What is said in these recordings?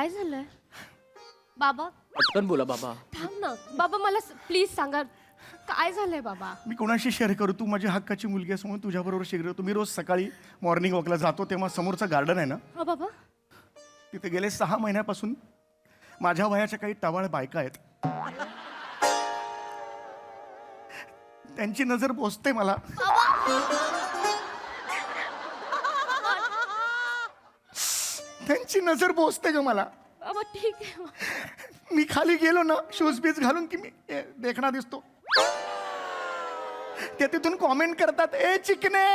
काय झालंय बाबा? पटकन बोला बाबा. थांब ना बाबा, मला प्लीज सांगा काय झालंय बाबा. मी कोणाशी शेअर करू? तू माझी हक्काची मुलगी आहेस म्हणून तुझ्याबरोबर शेअर करतो. मी रोज सकाळी मॉर्निंग वॉकला जातो तेव्हा समोरचं गार्डन आहे ना, हो बाबा. तिथे गेले 6 महिन्यापासून माझ्या वयाच्या काही टवाळ बायका आहेत. त्यांची नजर पोचते मला. त्यांची नजर पोचते ग मला. बाबा ठीक आहे. मी खाली गेलो ना शूज बीज घालून की मी देखणा दिसतो. ते तिथून कॉमेंट करतात, ए चिकने,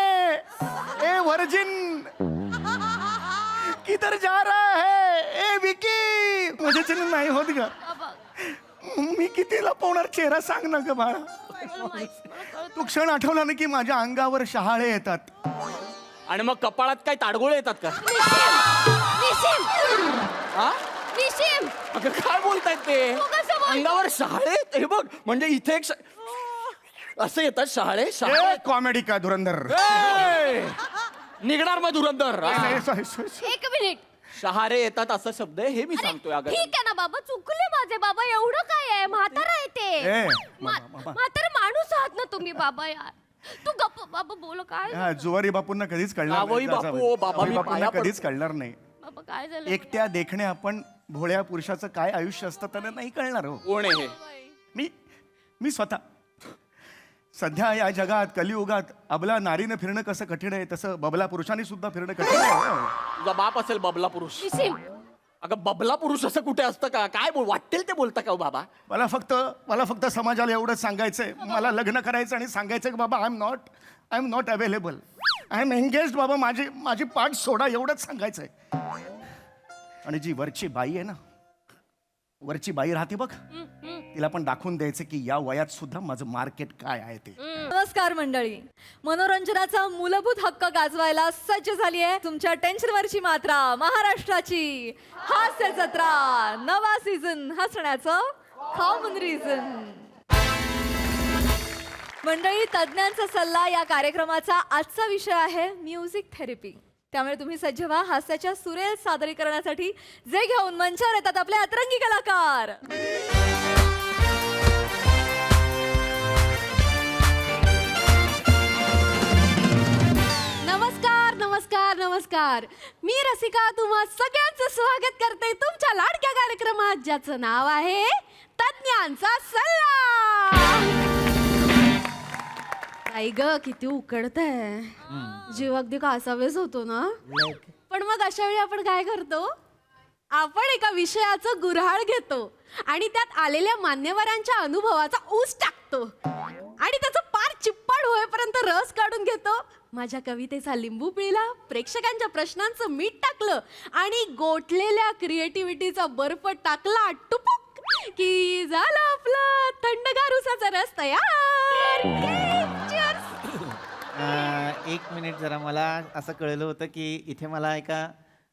ए व्हर्जिन, किधर जा रहा है, ए विकी. माझ्याच्याने नाही होत ग. बाबा मी किती लपवणार चेहरा सांग ना ग बाळा. मला कळत. तो क्षण आठवला ना की माझ्या अंगावर शहाळे येतात. आणि मग कपाळात काय ताडगोळे येतात का? निशिम हा? निशिम अगं काय बोलतायत ते? तू कसं बोलतो? अंगावर शहाळे? हे बघ, म्हणजे इथे एक असं येतात शहाळे. शहाळे कॉमेडी का धुरंधर. ए! निघणार मग धुरंधर. हा. एक मिनिट. शहारे येतात असा शब्द आहे, हे मी सांगतोय. अगं ठीक आहे ना बाबा, चुकले माझे बाबा. एवढं काय आहे, म्हातारा आहे ते. म्हातारा माणूस आहात ना तुम्ही बाबा. यार तू गप्प बाबा, बोल काय हा, जुवारी बापूंना कधीच कळणार जावई नाही. बापू, ओ बाबा, जावई मी बापूंना पाया कधीच कळणार नाही. बाबा? काय झालं एकट्या देखणे आपण भोळ्या पुरुषाचं काय आयुष्य असतं त्यांना नाही कळणार हो. कोण आहे हे? मी स्वतः सध्या या जगात कलियुगात अबला नारीनं फिरणं कसं कठीण आहे तसं बबला पुरुषांनी सुद्धा फिरणं कठीण आहे. तुझा बाप असेल बबला पुरुष. निशिम अगं बबला पुरुष असं कुठे असतं का? काय वाटेल ते बोलता का हो बाबा? मला फक्त समाजाला एवढंच सांगायचंय, मला लग्न करायचं आणि सांगायचं की बाबा I am not available, I am engaged. बाबा माझी पाठ सोडा, एवढंच सांगायचंय. आणि जी वरची बाई आहे ना, वरची बाई राहते बघ, तिला पण दाखवून द्यायचं की या वयात सुद्धा माझं मार्केट काय आहे ते. नमस्कार मंडळी, मनोरंजनाचा मूलभूत हक्क गाजवायला सज्ज झाली आहे तुमच्या टेन्शनवरची मात्रा, महाराष्ट्राची हास्य जत्रा, नवा सीझन हसण्याचं कॉमन रिझन. मंडळी, तज्ज्ञांचा सल्ला या कार्यक्रमाचा आजचा विषय आहे म्युझिक थेरपी. त्यामुळे तुम्ही सज्ज व्हा हास्याच्या सुरेल सादरीकरणासाठी, जे घेऊन मंचावर येतात आपले अतरंगी कलाकार. नमस्कार नमस्कार नमस्कार. मी रसिका तुम्हा सगळ्यांचं स्वागत करते तुमच्या लाडक्या कार्यक्रमात, ज्याचं नाव आहे तज्ञांचा सल्ला. आई ग, किती उकडतंय, जीव अगदी कासावेस होतो ना. पण मग अशा वेळी आपण काय करतो? आपण एका विषयाचं गुऱ्हाळ घेतो आणि त्यात आलेल्या मान्यवरांच्या अनुभवाचा ऊस टाकतो आणि त्याचं पार चिप्पाड होईपर्यंत रस काढून घेतो. माझ्या कवितेचा लिंबू पिळला, प्रेक्षकांच्या प्रश्नांचं मीठ टाकलं आणि गोठलेल्या क्रिएटिव्हिटीचा बर्फ टाकला टुपुक की झालं आपलं थंडगार उसाचा रस तयार. एक मिनिट, जरा मला असं कळलं होतं की इथे मला एका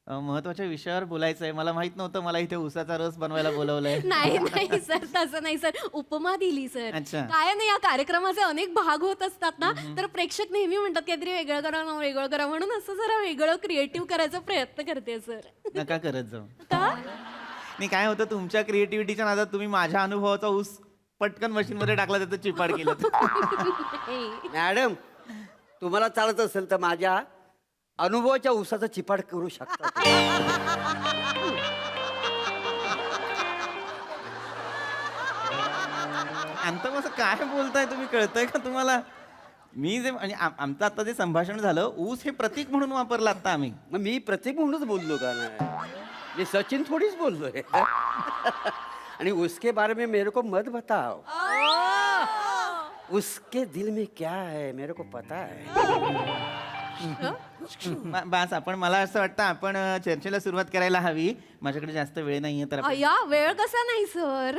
महत्वाच्या विषयावर बोलायचं आहे. मला माहित नव्हतं मला इथे उसाचा रस बनवायला बोलवलंय. नाही नाही सर, तसं नाही सर, उपमा दिली सर. अच्छा. काय नाही, या कार्यक्रमाचे अनेक भाग होत असतात ना, तर प्रेक्षक नेहमी म्हणतात काहीतरी वेगळं करा ना, वेगळं करा, म्हणून असं जरा वेगळं क्रिएटिव्ह करायचा प्रयत्न करते सर. नका करत जाऊ. का? नाही, काय होतं, तुमच्या क्रिएटिव्हिटीच्या नादात तुम्ही माझ्या अनुभवाचा ऊस पटकन मशीन मध्ये टाकला, त्याचं चिपाड केलं. मॅडम, तुम्हाला चालत असेल तर माझ्या अनुभवाच्या ऊसाचं चिपाड करू शकता. अंतम असं काय बोलताय तुम्ही, कळतंय का तुम्हाला? मी जे म्हणजे आमचं आता जे संभाषण झालं, ऊस हे प्रतीक म्हणून वापरलं आता आम्ही. मग मी प्रत्येक म्हणूनच बोललो का नाही? मी सचिन थोडीच बोललोय. आणि उसके बारे में मेरे को मत बताओ, उसके दिल में क्या है मेरे को पता है. बस, आपण, मला असं वाटतं आपण चर्चेला सुरुवात करायला हवी. माझ्याकडे जास्त वेळ नाहीये तर या वेळ कसा नाही सर,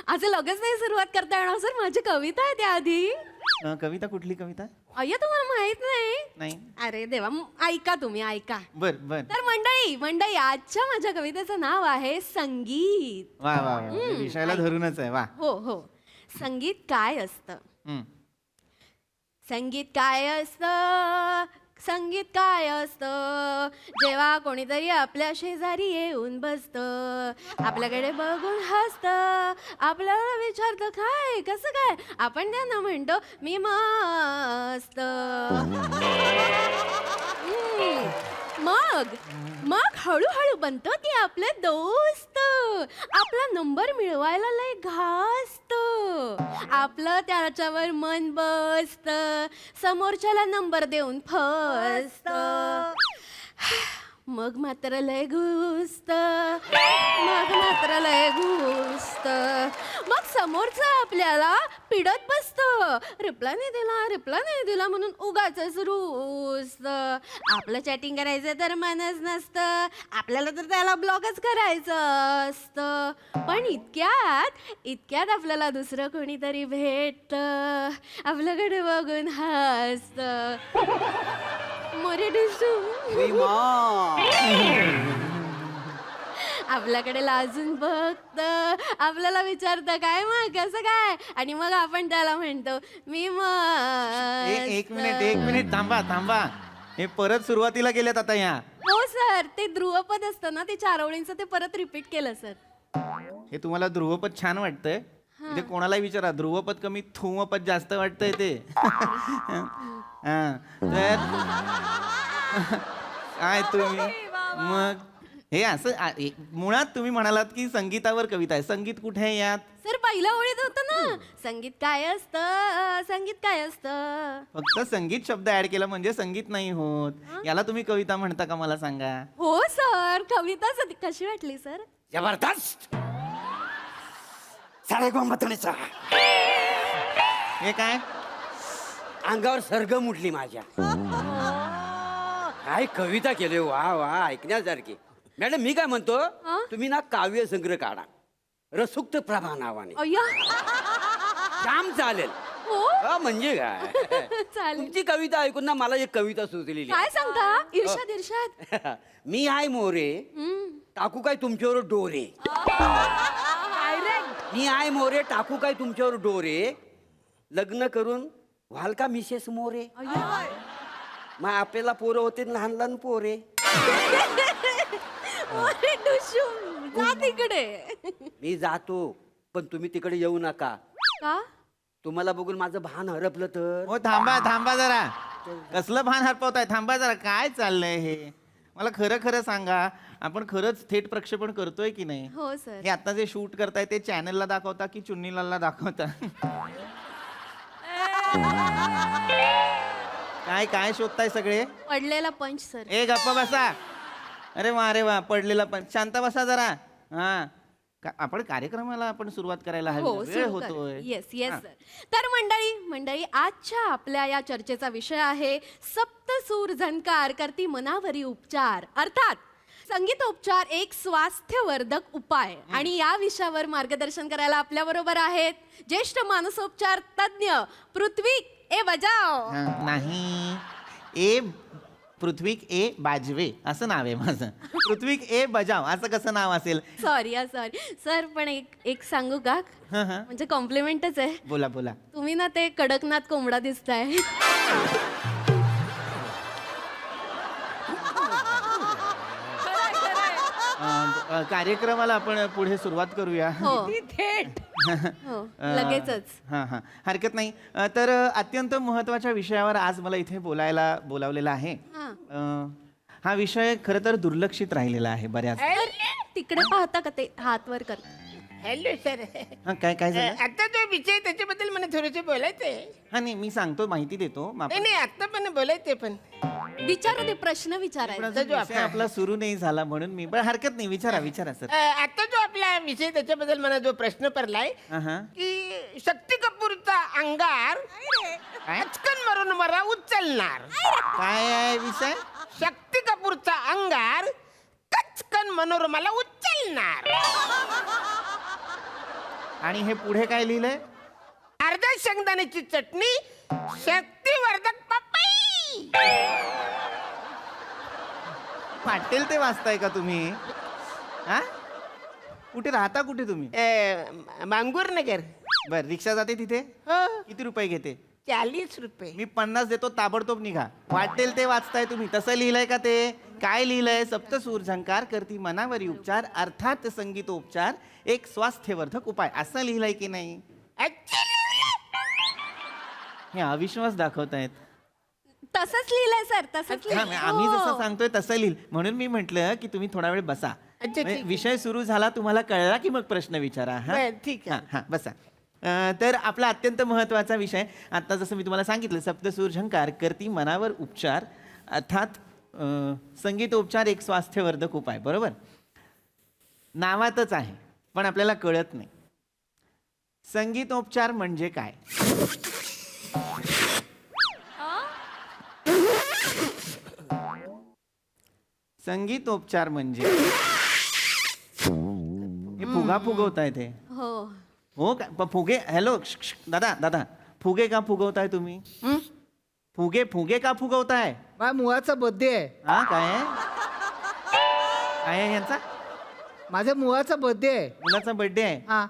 आज लगेच नाही सुरुवात करता येणार सर. माझी कविता आहे त्याआधी. कविता? कुठली कविता? अय्या, तुम्हाला माहित नाही? नाही. अरे देवा, ऐका तुम्ही, ऐका. बर बर. तर मंडळी आजच्या माझ्या कवितेचं नाव आहे संगीत. वा वा वा, विषयाला धरूनच आहे. वा. हो हो. संगीत काय असतं? हम्म. संगीत काय असतं? संगीत काय असतं जेव्हा कोणीतरी आपल्या शेजारी येऊन बसतं, आपल्याकडे बघून हसतं, आपल्याला विचारतं काय कसं काय, आपण त्यांना म्हणतो मी मस्त. मग मग हळूहळू बनतो ते आपले दोस्त, आपला नंबर मिळवायला लय घासत, आपलं त्याच्यावर मन बसत, समोरच्याला नंबर देऊन फसत, मग मात्र लय घुसत, मग समोरचा आपल्याला पिडत बसत, रिप्लाय नाही दिला म्हणून उगाचच रुसत. आपलं चॅटिंग करायचं तर मनच नसतं, आपल्याला तर त्याला ब्लॉकच करायचं असतं. पण इतक्यात आपल्याला दुसरं कोणीतरी भेटत, आपल्याकडे बघून हसत. मोरे डिशू आपल्याकडे लाजून बघत, आपल्याला विचारतं काय मग कसं काय, आणि मग आपण त्याला म्हणतो मी एक मिनिट थांबा. हे परत सुरुवातीला गेलेत आता या. हो सर, ते ध्रुवपद असतं ना, ते 4 ओळींचं ते परत रिपीट केलं सर. हे तुम्हाला ध्रुवपद छान वाटतंय? इथे कोणालाही विचारा, ध्रुवपद कमी थुमपद जास्त वाटतंय ते. हा, तर काय तुम्ही मग हे असं मुळात तुम्ही म्हणालात की संगीतावर कविता आहे. संगीत कुठे आहे यात? सर पहिल्या ओळीत होतं ना, संगीत काय असतं. फक्त संगीत शब्द ऍड केला म्हणजे संगीत नाही होत. याला तुम्ही कविता म्हणता का मला सांगा? हो सर, कविताच होती. कशी वाटली सर? जबरदस्त. साडेगोंबतणीचा हे काय? अंगावर सरगम उठली माझ्या. काय कविता केली, वा वा, ऐकण्यासारखी. मॅडम मी काय म्हणतो, तुम्ही ना काव्य संग्रह काढा रसुक्त प्रभा नावाने, अय्या काम चालेल. हो म्हणजे काय चालेल. तुमची कविता ऐकून ना मला एक कविता सुचलेली काय सांगता? इर्षाद आहे. मी आहे मोरे, टाकू काय तुमच्यावर डोरे. मी आहे मोरे, टाकू काय तुमच्यावर डोरे, लग्न करून व्हाल का मिसेस मोरे. मग आपल्याला पोरं होते लहान लहान पोरे. जा तिकडे. मी जातो पण तुम्ही तिकडे येऊ नका. का? तुम्हाला बघून माझं भान हरपलं तर. हो थांबा जरा. कसलं भान हरपवताय? थांबा जरा. काय चाललंय हे? मला खरं सांगा, आपण खरंच थेट प्रक्षेपण करतोय की नाही? हो सर. हे आता जे शूट करताय ते चॅनलला दाखवता की चुन्नीलालला दाखवता? काय शोधताय सगळे? पडलेला पंच सर. ए गप्पा बसा. अरे वा पडलेला पण. शांत बसा जरा. हा आपण कार्यक्रमाला सुरुवात करायला हवी. हो वेळ होतोय. Yes sir. तर मंडळी आजच्या आपल्या या चर्चेचा विषय आहे सप्तसूर झणकार करती मनावरी उपचार, अर्थात संगीतोपचार एक स्वास्थ्यवर्धक उपाय. आणि या विषयावर मार्गदर्शन करायला आपल्या बरोबर आहेत ज्येष्ठ मानसोपचार तज्ञ पृथ्वी ए बजाव. नाही, ए पृथ्विक ए बाजवे असं नाव आहे माझं. पृथ्विक ए बजाव असं कसं नाव असेल? सॉरी सर, पण एक सांगू का? म्हणजे कॉम्प्लिमेंटच आहे. बोला. तुम्ही ना ते कडकनाथ कोंबडा दिसताय. कार्यक्रमाला आपण पुढे सुरुवात करूया. हो लगेचच. हा हरकत नाही. तर अत्यंत महत्वाच्या विषयावर आज मला इथे बोलायला बोलावलेलं आहे. हा विषय खरं तर दुर्लक्षित राहिलेला आहे बऱ्याच. तिकडे पाहता का ते हात वर कर. Hello sir. काय झालं? आता जो विषय त्याच्याबद्दल मला थोडंसं बोलायचंय. हा नाही, मी सांगतो, माहिती देतो. नाही आता पण बोलायचंय पण. विचारा ते प्रश्न पण विचारायचा. अजून विषय आपला सुरू नाही झाला म्हणून मी. पण हरकत नाही, विचारा सर. आता जो आपला विषय त्याच्याबद्दल मला जो प्रश्न पडलाय की शक्ती कपूरचा अंगार पचकन मारून मला उचलणार. काय आहे विषय? शक्ती कपूरचा अंगार कचकन मनोरमाला उचलणार. आणि हे पुढे काय लिहिलंय? अर्धा शेंगदाण्याची चटणी शक्तिवर्धक पपई. वाटेल ते वाचताय का तुम्ही? हा कुठे राहता तुम्ही? मांगूर नगर. बर, रिक्षा जाते तिथे? हो किती रुपये घेते? ₹40. मी 50 देतो, ताबडतोब निघा. वाटेल ते वाचताय तुम्ही. तसं लिहिलंय का ते? काय लिहिलंय? सप्तसूर झंकार करती मनावरी उपचार, अर्थात संगीतोपचार एक स्वास्थ्यवर्धक उपाय, असं लिहिलंय की नाही? हे अविश्वास दाखवतायत. तसंच लिहिलंय सर, तसंच हा, लिहिलंय. आम्ही जसं हो. सांगतोय तसं लिहिल. म्हणून मी म्हंटल की तुम्ही थोडा वेळ बसा. ठीक आहे. विषय सुरू झाला, तुम्हाला कळला की मग प्रश्न विचारा. हा? बरं, ठीक आहे. हा, बसा. तर आपला अत्यंत महत्वाचा विषय, आता जसं मी तुम्हाला सांगितलं, सप्तसूर झंकार करती मनावर उपचार, अर्थात संगीतोपचार एक स्वास्थ्यवर्धक उपाय. बरोबर? नावातच आहे, पण आपल्याला कळत नाही. संगीतोपचार म्हणजे काय? संगीतोपचार म्हणजे हे फुगा फुगवताय ते. हो. हो का? फुगे, हॅलो दादा दादा, फुगे का फुगवताय तुम्ही? फुगे फुगे का फुगवताय? माझ्या मुलाचा बर्थडे आहे. हा, काय आहे? काय आहे यांचा? माझ्या मुलाचा बर्थडे आहे. मुलाचा बर्थडे आहे. हा.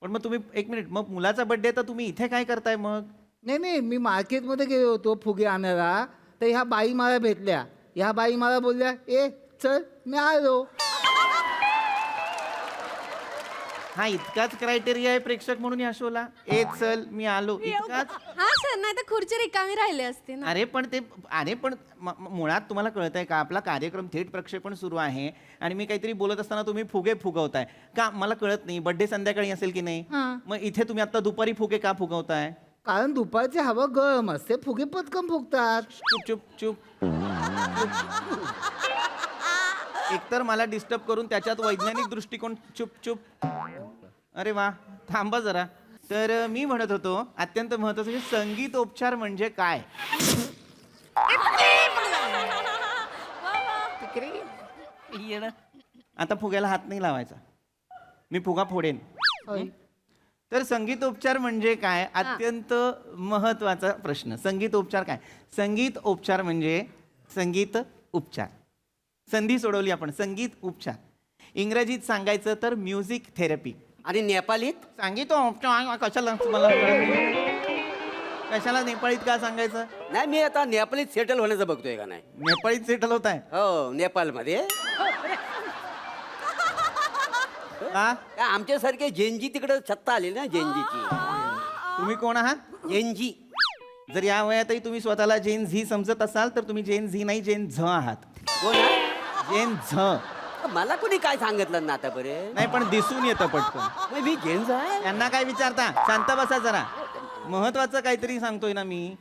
पण मग तुम्ही एक मिनिट, मग मुलाचा बर्थडे तर तुम्ही इथे काय करताय मग? नाही, मी मार्केटमध्ये गेलो होतो फुगे आणायला, तर ह्या बाई मला भेटल्या. ह्या बाई मला बोलल्या, ए चल मी आलो. हा, इतकाच क्रायटेरिया आहे प्रेक्षक म्हणून या शोला? ए चल मी आलो, इतकाच? हा सर, नाही तर खुर्ची रिकामी राहिली असती ना. अरे पण मुळात तुम्हाला कळत आहे का, आपला कार्यक्रम थेट प्रक्षेपण सुरू आहे आणि मी काहीतरी बोलत असताना तुम्ही फुगे फुगवताय का? मला कळत नाही. बर्थडे संध्याकाळी असेल की नाही? मग इथे तुम्ही आता दुपारी फुगे का फुगवताय? कारण दुपारची हवा गरम असते, फुगे पटकन फुगतात. चुप चुप चुप. एकतर मला डिस्टर्ब करून त्याच्यात वैज्ञानिक दृष्टिकोन. चुप चुप. अरे वा, थांबा जरा. तर मी म्हणत होतो अत्यंत महत्वाचं, संगीतोपचार म्हणजे काय? आता फुग्याला हात नाही लावायचा, मी फुगा फोडेन. होय. तर संगीतोपचार म्हणजे काय? अत्यंत महत्वाचा प्रश्न. संगीतोपचार काय? संगीत उपचार म्हणजे संगीत उपचार. संधी सोडवली आपण. संगीत उपचार. इंग्रजीत सांगायचं तर म्युझिक थेरपी. आणि नेपालीत संगीतोपचार कशाला मला कशाला नेपाळीत का सांगायचं? नाही, मी आता नेपालीत सेटल होण्याचं बघतोय का नाही. नेपाळीत सेटल होत आहे हो, नेपालमध्ये. का? काय आमच्यासारखे जेनजी तिकडे छत्ता आली ना, जेनजीची. तुम्ही कोण आहात? जेनजी. जर या वयातही तुम्ही स्वतःला जेन झी समजत असाल तर तुम्ही जेन झी नाही, जेन झ आहात. कोण आहे? जेन झ. मला कोणी काय सांगितलं ना आतापर्यंत? नाही, पण दिसून येतं पटकन. मग मी जेन्स आहे. यांना काय विचारता? शांत बसा जरा. महत्वाचं काहीतरी सांगतोय ना मी.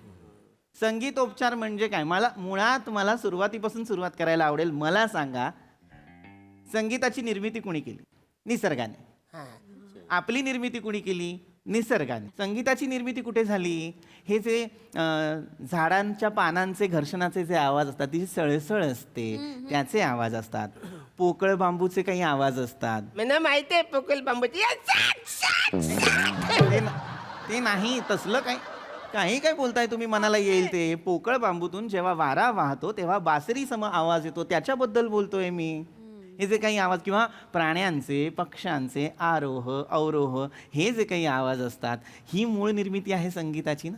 संगीतोपचार म्हणजे काय? मला सुरुवातीपासून सुरुवात करायला आवडेल. मला सांगा, संगीताची निर्मिती कोणी केली? निसर्गाने. आपली निर्मिती कोणी केली? निसर्गाने. संगीताची निर्मिती कुठे झाली? हे जे झाडांच्या पानांचे घर्षणाचे जे आवाज असतात, ती सळसळ असते, त्याचे आवाज असतात. पोकळ बांबूचे काही आवाज असतात. मला माहिती आहे पोकल बांबूची. ते नाही, तसलं काही काय बोलताय तुम्ही, मनाला येईल ते. पोकळ बांबूतून जेव्हा वारा वाहतो तेव्हा बासरी सम आवाज येतो, त्याच्याबद्दल बोलतोय मी. हे जे काही आवाज, किंवा प्राण्यांचे, पक्ष्यांचे आरोह अवरोह, हे जे काही आवाज असतात, ही मूळ निर्मिती आहे संगीताची ना.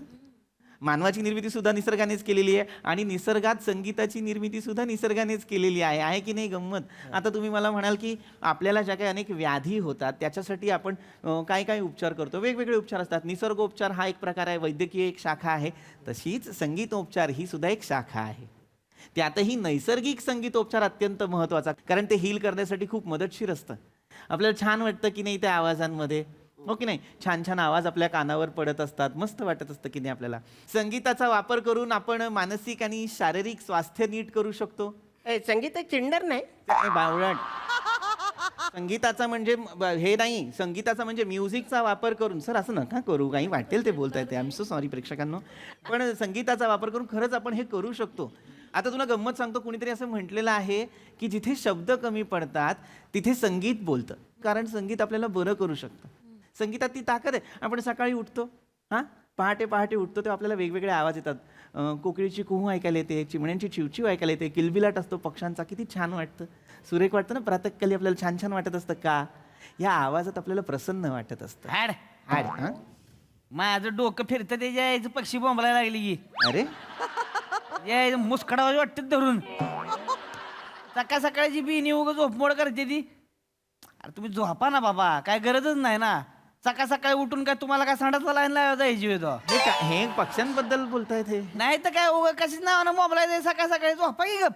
मानवाची निर्मिती सुद्धा निसर्गानेच केलेली आहे आणि निसर्गात संगीताची निर्मिती सुद्धा निसर्गानेच केलेली आहे की नाही गंमत? आता तुम्ही मला म्हणाल की आपल्याला ज्या काही अनेक व्याधी होतात त्याच्यासाठी आपण काय काय उपचार करतो, वेगवेगळे उपचार असतात. निसर्गोपचार हा एक प्रकार आहे, वैद्यकीय एक शाखा आहे. तशीच संगीतोपचार ही सुद्धा एक शाखा आहे. त्यातही नैसर्गिक संगीतोपचार अत्यंत महत्त्वाचा, कारण ते हील करण्यासाठी खूप मदतशीर असतं. आपल्याला छान वाटतं की नाही त्या आवाजांमध्ये, हो की नाही? छान छान आवाज आपल्या कानावर पडत असतात, मस्त वाटत असतं की नाही आपल्याला. संगीताचा वापर करून आपण मानसिक आणि शारीरिक स्वास्थ्य नीट करू शकतो. संगीत चिंडर नाही. बावळट. संगीताचा म्हणजे हे नाही, संगीताचा म्हणजे म्युझिकचा वापर करून. सर असं नका करू, काही वाटेल ते बोलता येते. आय एम सो सॉरी प्रेक्षकांनो, पण संगीताचा वापर करून खरंच आपण हे करू शकतो. आता तुला गंमत सांगतो, कुणीतरी असं म्हटलेलं आहे की जिथे शब्द कमी पडतात तिथे संगीत बोलतं, कारण संगीत आपल्याला बरं करू शकतं. संगीतात ती ताकद आहे. आपण सकाळी उठतो, पहाटे उठतो तेव्हा आपल्याला वेगवेगळे आवाज येतात. कोकिळीची कुहू ऐकायला येते, चिमण्यांची चिवचिव ऐकायला येते, किलबिलाट असतो पक्ष्यांचा, किती छान वाटतं, सुरेख वाटतं ना. प्रातःकाली आपल्याला छान छान वाटत असतं का? या आवाजात आपल्याला प्रसन्न वाटत असतं. माझं डोकं फिरतं त्याच्या यायचं पक्षी बोंबलायला लागली की अरे यायचं मुस्कडावाजी वाटतं धरून सकाळ सकाळची बिनी उगाच झोपमोड करते ती. अरे तुम्ही झोपा ना बाबा, काय गरजच नाही ना. सकाळ सकाळी उठून काय तुम्हाला काय संडासला लाईन लावायला जायची होतो. हे पक्ष्यांबद्दल बोलतायत हे. नाही तर काय उगा कशीच नावानं मोबाईल सकाळ सकाळी झोपा की गप.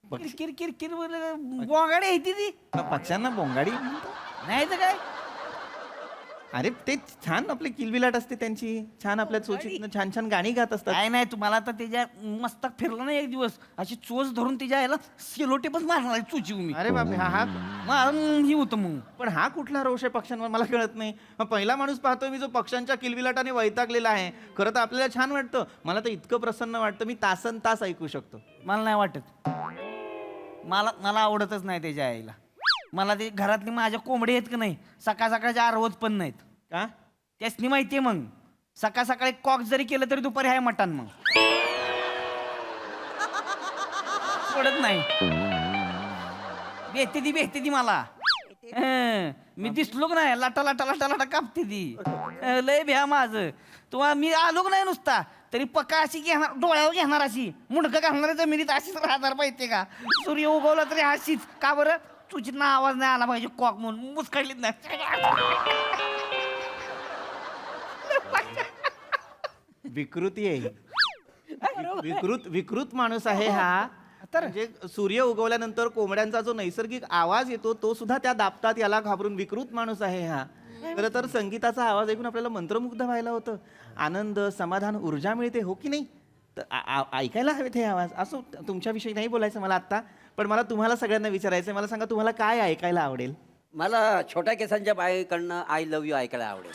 किरकिर किरकिर बोंगाडी येते ती. पक्ष्यांना बोंगाडी नाही तर काय. अरे ते छान आपली किलबिलाट असते त्यांची, छान आपल्या चोचीतनं छान छान गाणी गात असतात. काय नाही तुम्हाला तर त्याच्या मस्तक फिरलं ना एक दिवस, अशी चोच धरून त्याच्या याला सेलोटेपच मारणार चोची मी. अरे बापरे, हा मारून ही होतं मग. पण हा कुठला रोष आहे पक्ष्यांवर मला कळत नाही. हा पहिला माणूस पाहतोय मी जो पक्ष्यांच्या किलबिलाटाने वैतागलेला आहे. खरं तर आपल्याला छान वाटतं, मला तर इतकं प्रसन्न वाटतं मी तासन तास ऐकू शकतो. मला नाही वाटत, मला आवडतच नाही त्याच्या आईला. मला ते घरातली माझ्या कोंबडी आहेत की नाही सकाळ सकाळच्या आरवत पण नाहीत का? त्यासनी माहितीये मग सकाळ सकाळी कॉक जरी केलं तरी दुपारी आहे मटण मग सोडत नाही. भेटते ती मला. मी दिसलो का नाही लाटा लाटा लाटा लाटा कापते ती. लय भ्या माझं. तुम्हाला मी आलो का नाही नुसता तरी पक्का अशी घेणार, डोळ्यावर घेणार, अशी मुंडकं घालणार जमिनीत अशीच राहणार पाहिजे का. सूर्य उगवला तरी अशीच का बरं. तुझीत आवाज नाही आला पाहिजे कॉक म्हणून मुसकाडलीच नाही. विकृती आहे. विकृत माणूस आहे हा. म्हणजे सूर्य उगवल्यानंतर कोंबड्यांचा जो नैसर्गिक आवाज येतो तो सुद्धा त्या दाबतात, याला घाबरून विकृत माणूस आहे हा. खरं तर संगीताचा आवाज ऐकून आपल्याला मंत्रमुग्ध व्हायला होतं. आनंद, समाधान, ऊर्जा मिळते, हो की नाही. तर ऐकायला हवेत हे आवाज. असो, तुमच्याविषयी नाही बोलायचं मला आत्ता, पण मला तुम्हाला सगळ्यांना विचारायचं. मला सांगा तुम्हाला काय ऐकायला आवडेल? मला छोट्या केसांच्या बाईकडनं आय लव्ह यू ऐकायला आवडेल.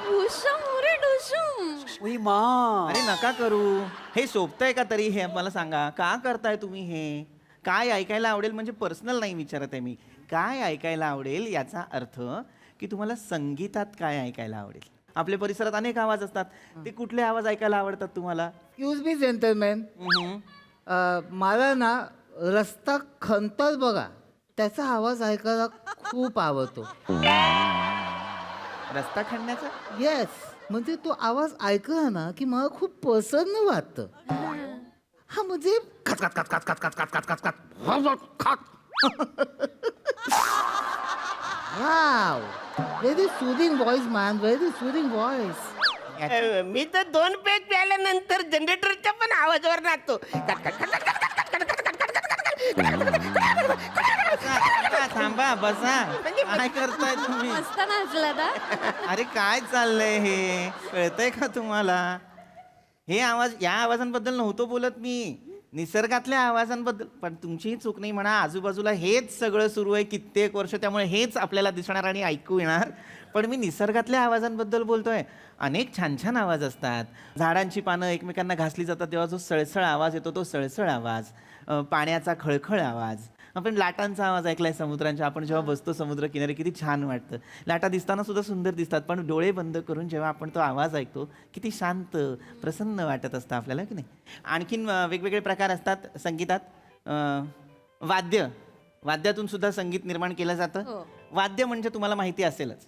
ढुशुम रे ढुशुम. उई मा. अरे नका करू, हे शोभतंय का तरी हे मला सांगा. का करताय तुम्ही हे? काय ऐकायला आवडेल म्हणजे पर्सनल नाही विचारत आहे मी. काय ऐकायला आवडेल याचा अर्थ की तुम्हाला संगीतात काय ऐकायला आवडेल. आपल्या परिसरात अनेक आवाज असतात, ते कुठले आवाज ऐकायला आवडतात तुम्हाला? एक्सक्यूज मी जेंटलमॅन, मला ना रस्ता खंतर बघा त्याचा आवाज ऐकायला खूप आवडतो. रस्ता खणण्याचा? येस, म्हणजे तो आवाज ऐकला ना की मला खूप प्रसन्न वाटतं. हा म्हणजे खत खत खत खत खत खत खत खत खत. Wow, very soothing voice man, very soothing voice. मी तर 2 पेज प्यायल्यानंतर जनरेटरच्या पण आवाजावर नाचतो. थांबा, बसा. काय करताय तुम्ही? मस्त नाचला ना. अरे काय चाललंय हे, कळतंय का तुम्हाला? हे आवाज, या आवाजांबद्दल नव्हतो बोलत मी, निसर्गातल्या आवाजांबद्दल. पण तुमचीही चूक नाही म्हणा, आजूबाजूला हेच सगळं सुरू आहे कित्येक वर्ष, त्यामुळे हेच आपल्याला दिसणार आणि ऐकू येणार. पण मी निसर्गातल्या आवाजांबद्दल बोलतोय. अनेक छान छान आवाज असतात. झाडांची पानं एकमेकांना घासली जातात तेव्हा जो सळसळ आवाज येतो तो सळसळ आवाज, पाण्याचा खळखळ आवाज. आपण लाटांचा आवाज ऐकलाय समुद्रांच्या. आपण जेव्हा बसतो समुद्र किनारी किती छान वाटतं. लाटा दिसताना सुद्धा सुंदर दिसतात, पण डोळे बंद करून जेव्हा आपण तो आवाज ऐकतो किती शांत प्रसन्न वाटत असतं आपल्याला, की नाही. आणखीन वेगवेगळे प्रकार असतात संगीतात. वाद्यातून सुद्धा संगीत निर्माण केलं जातं. वाद्य म्हणजे तुम्हाला माहिती असेलच.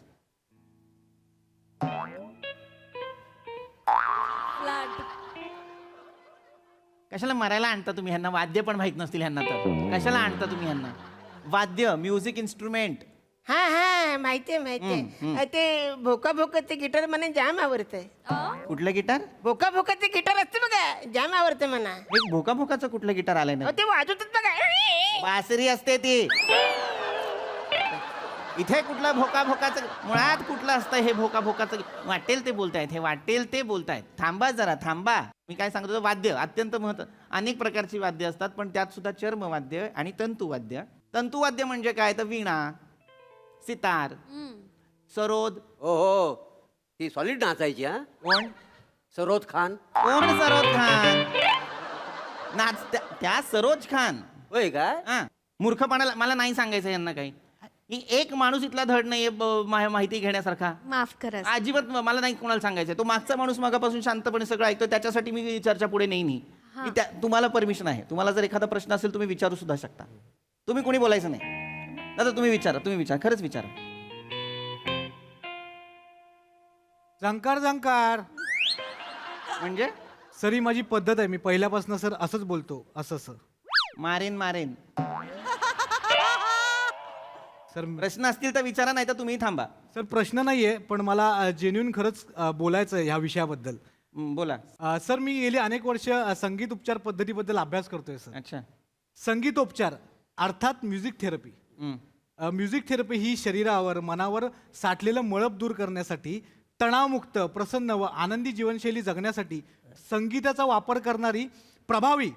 कशाला मरायला आणता तुम्ही ह्यांना? वाद्य पण माहित नसतील ह्यांना, तर कशाला आणता तुम्ही ह्यांना? वाद्य, म्युझिक इन्स्ट्रुमेंट. हा माहितीये. ते भोका भोकाचे गिटार मला जाम आवडतंय. कुठलं गिटार? भोका भोकाचे गिटार असते बघा, जाम आवडते मला. एक भोका भोकाचं कुठलं गिटार आलंय ना? ते वाजवतात बघा. बासरी असते ती. इथे कुठलं भोका भोकाचं, मुळात कुठलं असतं हे भोका भोकाचं? वाटेल ते बोलतायत, हे वाटेल ते बोलतायत. थांबा जरा, थांबा. मी काय सांगतो, वाद्य अत्यंत अनेक प्रकारची वाद्य असतात, पण त्यात सुद्धा चर्मवाद्य आणि तंतुवाद्य. तंतुवाद्य म्हणजे काय? तर वीणा, सितार, सरोद. हो, ती सॉलिड नाचायची. हा, कोण? सरोज खान. कोण सरोज खान? त्या सरोज खान. होय काय? हा, मूर्खपणाला मला नाही सांगायचं यांना काही. एक माणूस इथला धड नाहीये माहिती घेण्यासारखा. माफ करा. अजिबात मला नाही कोणाला सांगायचं. तो मागचा माणूस मागापासून शांतपणे सगळं ऐकतो, त्याच्यासाठी मी चर्चा पुढे नाही. तुम्हाला परमिशन आहे. तुम्हाला जर एखादा प्रश्न असेल तुम्ही विचारू सुद्धा शकता. तुम्ही कोणी बोलायचं नाही. दादा तुम्ही विचारा, खरंच विचारा. झंकार झंकार. म्हणजे सर ही माझी पद्धत आहे, मी पहिल्यापासून सर असंच बोलतो, असं असं. मारेन मारेन. सर प्रश्न असतील तर विचारा, नाही तर तुम्ही थांबा. सर प्रश्न नाहीये, पण मला जेन्युइन खरंच बोलायचं आहे ह्या विषयाबद्दल. बोला. सर मी गेली अनेक वर्ष संगीत उपचार पद्धतीबद्दल अभ्यास करतोय सर. अच्छा. संगीतोपचार अर्थात म्युझिक थेरपी. म्युझिक थेरपी ही शरीरावर मनावर साठलेलं मळप दूर करण्यासाठी, तणावमुक्त प्रसन्न व आनंदी जीवनशैली जगण्यासाठी संगीताचा वापर करणारी प्रभावी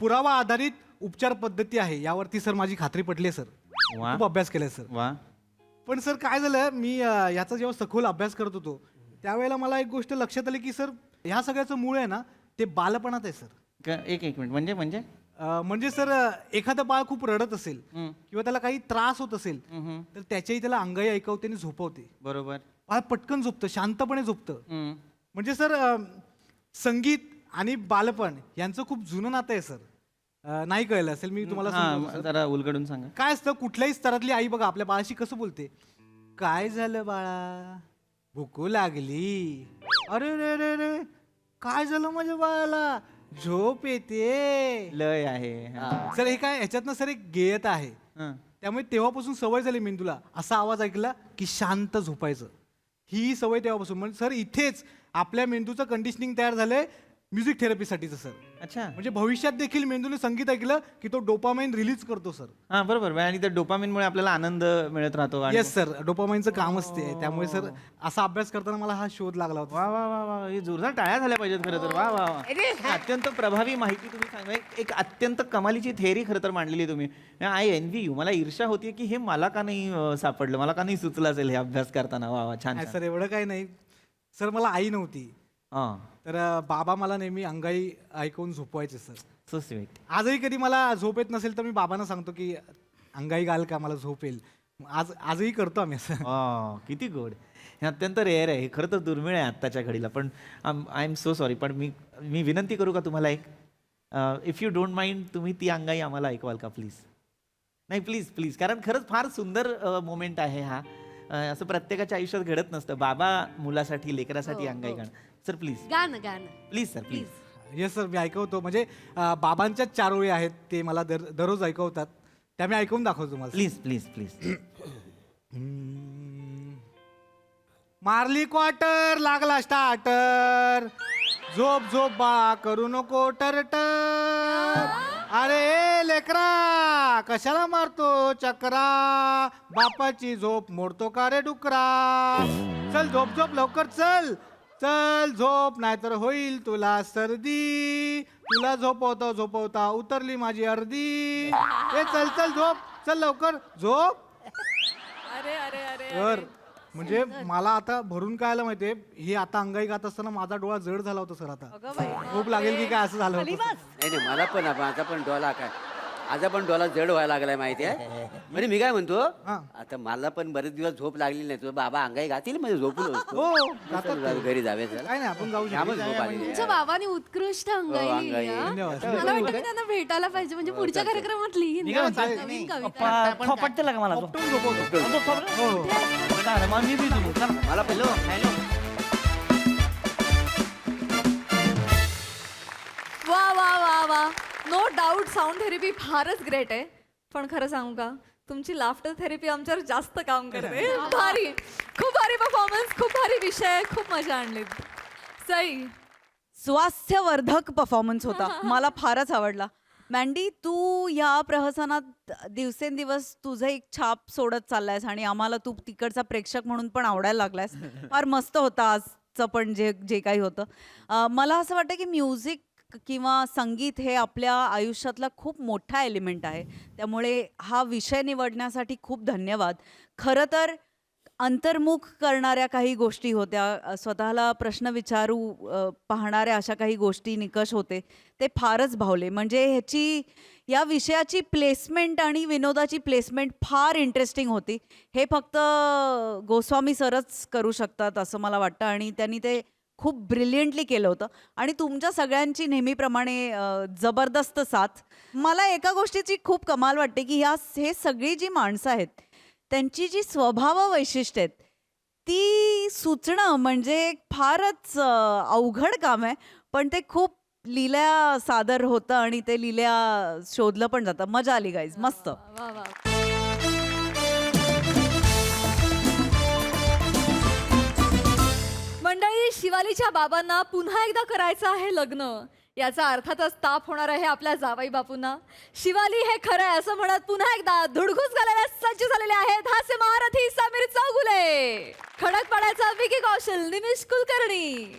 पुरावा आधारित उपचार पद्धती आहे. यावरती सर माझी खात्री पटली आहे सर. वा. खूप अभ्यास केलाय सर. वा. पण सर काय झालं, मी याचा जेव्हा सखोल अभ्यास करत होतो त्यावेळेला मला एक गोष्ट लक्षात आली की सर ह्या सगळ्याचं मूळ आहे ना ते बालपणात आहे सर. एक मिनिट, म्हणजे म्हणजे सर एखादं बाळ खूप रडत असेल किंवा त्याला काही त्रास होत असेल तर त्याच्याही त्याला अंगाई ऐकवते आणि झोपवते. बरोबर. बाळ पटकन झोपतं, शांतपणे झोपतं. म्हणजे सर संगीत आणि बालपण यांचं खूप जुनं नातं आहे सर. नाही कळलं असेल, मी तुम्हाला समजावतो, सर. जरा उलगडून सांगा. काय असतं, कुठल्याही स्तरातली आई बघा आपल्या बाळाशी कसं बोलते, काय झालं बाळा, भूकू लागली, अरे रे रे रे काय झालं माझ्या बाळाला, झोप येते. लय आहे. सर हे काय ह्याच्यातनं सर एक गेयत आहे. त्यामुळे तेव्हापासून सवय झाली मेंदूला असा आवाज ऐकला की शांत झोपायचं. ही सवय तेव्हापासून. म्हणजे सर इथेच आपल्या मेंदूचं कंडिशनिंग तयार झालंय म्युझिक थेरपीसाठीचं सर. अच्छा. म्हणजे भविष्यात देखील मेंदूने संगीत ऐकलं की तो डोपामाइन रिलीज करतो सर. हा बरोबर. आणि त्या डोपामिनमुळे आपल्याला आनंद मिळत राहतो. आणि येस सर, डोपामाइनचं काम असते. त्यामुळे सर असा अभ्यास करताना मला हा शोध लागला होता. वा वा वा वा, हे जोरदार टाळ्या झाल्या पाहिजेत खरं तर. वा वा वा. अत्यंत प्रभावी माहिती तुम्ही सांगा. एक अत्यंत कमालीची थेअरी खरं तर मांडलेली तुम्ही. I envy you. मला ईर्षा होती की हे मला का नाही सापडलं, मला का नाही सुचलं असेल हे अभ्यास करताना. वा वा, छान. सर एवढं काही नाही सर, मला आई नव्हती तर बाबा मला नेहमी अंगाई ऐकवून झोपवायचे सर. So sweet. आजही कधी मला झोप येत नसेल तर मी बाबांना सांगतो की अंगाई घाल का, मला झोप येईल. आजही करतो आम्ही असं. किती गोड. हे अत्यंत रेअर आहे, हे खरं तर दुर्मिळ आहे आत्ताच्या घडीला. पण आय एम सो सॉरी. पण मी विनंती करू का तुम्हाला एक, इफ यू डोंट माइंड, तुम्ही ती अंगाई आम्हाला ऐकवाल का प्लीज? नाही प्लीज प्लीज, कारण खरंच फार सुंदर मोमेंट आहे हा. असं प्रत्येकाच्या आयुष्यात घडत नसतं. बाबा मुलासाठी, लेकरासाठी अंगाई गाणं. Sir please. गाणं गाणं please sir please. Yes sir, मी ऐकवतो. म्हणजे बाबांच्याच 4 ओळी आहेत, ते मला दररोज ऐकवतात, त्या मी ऐकवून दाखवतो तुम्हाला. Please please please. मारली क्वार्टर, लागला स्टार्टर, झोप झोप बा करू नको टरटर, अरे लेकरा कशाला मारतो चक्रा, बापाची झोप मोडतो का रे डुकरा, चल झोप झोप लवकर चल, चल झोप नाहीतर होईल तुला सर्दी, तुला झोपवता झोपवता उतरली माझी अर्धी, ए चल चल झोप, चल लवकर झोप. अरे अरे अरे तर म्हणजे मला आता भरून काय आलं माहितीये, हे आता अंगाई गात असताना माझा डोळा जड झाला होता सर. आता झोप लागेल की काय असं झालं होतं सर. नाही नाही, मला पण माझा पण डोला काय, माझा पण डोला जड व्हायला लागलाय माहिती आहे. म्हणजे मी काय म्हणतो, आता मला पण बरेच दिवस झोप लागली नाही. तुझा बाबा अंगाई गातील म्हणजे झोपून हो गातात ते. घरी जावे चला. काय नाही, आपण जाऊ त्यामुळे शकतो. झोप आली नाही. तुमच्या बाबांनी उत्कृष्ट अंगाई लिहिली, अंगाई. हा. धन्यवाद. मला वाटतं की त्यांना भेटायला पाहिजे, म्हणजे पुढच्या कार्यक्रमात लिहीन मी काय म्हणतो, नवीन कविता. थोपटते का मला तो? हो. चालेल, मग मी बी झोपू. चला. मला पहिलं हॅलो वा वा वा वा. नो डाऊट साऊंड थेरपी फारच ग्रेट आहे. पण खरं सांगू का, तुमची लाफ्टर थेरपी आमच्यावर जास्त काम करते. भारी, खूप भारी परफॉर्मन्स, खूप भारी विषय, खूप मजा आणली. सई, स्वास्थ्यवर्धक परफॉर्मन्स होता. मला फारच आवडला. मँडी, तू या प्रहसनात दिवसेंदिवस तुझं एक छाप सोडत चाललायस आणि आम्हाला तू तिकडचा प्रेक्षक म्हणून पण आवडायला लागलायस. फार मस्त होतं आजचं पण जे काही होतं. मला असं वाटतं की म्युझिक किंवा संगीत हे आपल्या आयुष्यातला खूप मोठा एलिमेंट आहे. त्यामुळे हा विषय निवडण्यासाठी खूप धन्यवाद. खरं तर अंतर्मुख करणाऱ्या काही गोष्टी होत्या, स्वतःला प्रश्न विचारू पाहणाऱ्या अशा काही गोष्टी, निकष होते, ते फारच भावले. म्हणजे या विषयाची प्लेसमेंट आणि विनोदाची प्लेसमेंट फार इंटरेस्टिंग होती. हे फक्त गोस्वामी सरच करू शकतात असं मला वाटतं आणि त्यांनी ते खूप ब्रिलियंटली केलं होतं. आणि तुमच्या सगळ्यांची नेहमीप्रमाणे जबरदस्त साथ. मला एका गोष्टीची खूप कमाल वाटते की हे सगळी जी माणसं आहेत त्यांची जी स्वभाव वैशिष्ट्य आहेत ती सुचणं म्हणजे एक फारच अवघड काम आहे, पण ते खूप लिल्या सादर होतं आणि ते लिल्या शोधलं पण जातं. मजा आली गाईज, मस्त. वा वा. मंडळी, शिवालीच्या बाबांना पुन्हा एकदा करायचं आहे लग्न. याचा अर्थातच ताप होणार आहे आपल्या जावई बापूंना. शिवाली हे खरं आहे असं म्हणत पुन्हा एकदा धुडघूस घालायला सज्ज झालेले आहेत हास्य महारथी समीर चौगुले, खडकपाड्याचा विकी कौशल निमिष कुलकर्णी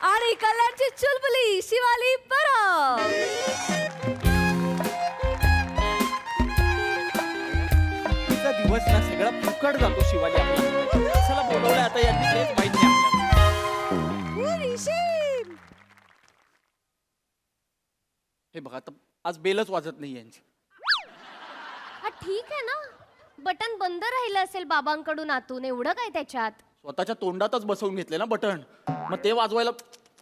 आणि कल्याणची चुलबुली शिवाली परब. तिचा दिवस ना सगळा फुकट जातो शिवाली आपल्याला. कशाला बोलवलंय आता यांनी तेच माहित नाही आपल्याला. हे बघा आता आज बेलच वाजत नाही यांची. हा ठीक आहे ना, बटन बंद राहिलं असेल बाबांकडून आतून, एवढं काय त्याच्यात. स्वतःच्या तोंडातच बसवून घेतले ना बटन, मग ते वाजवायला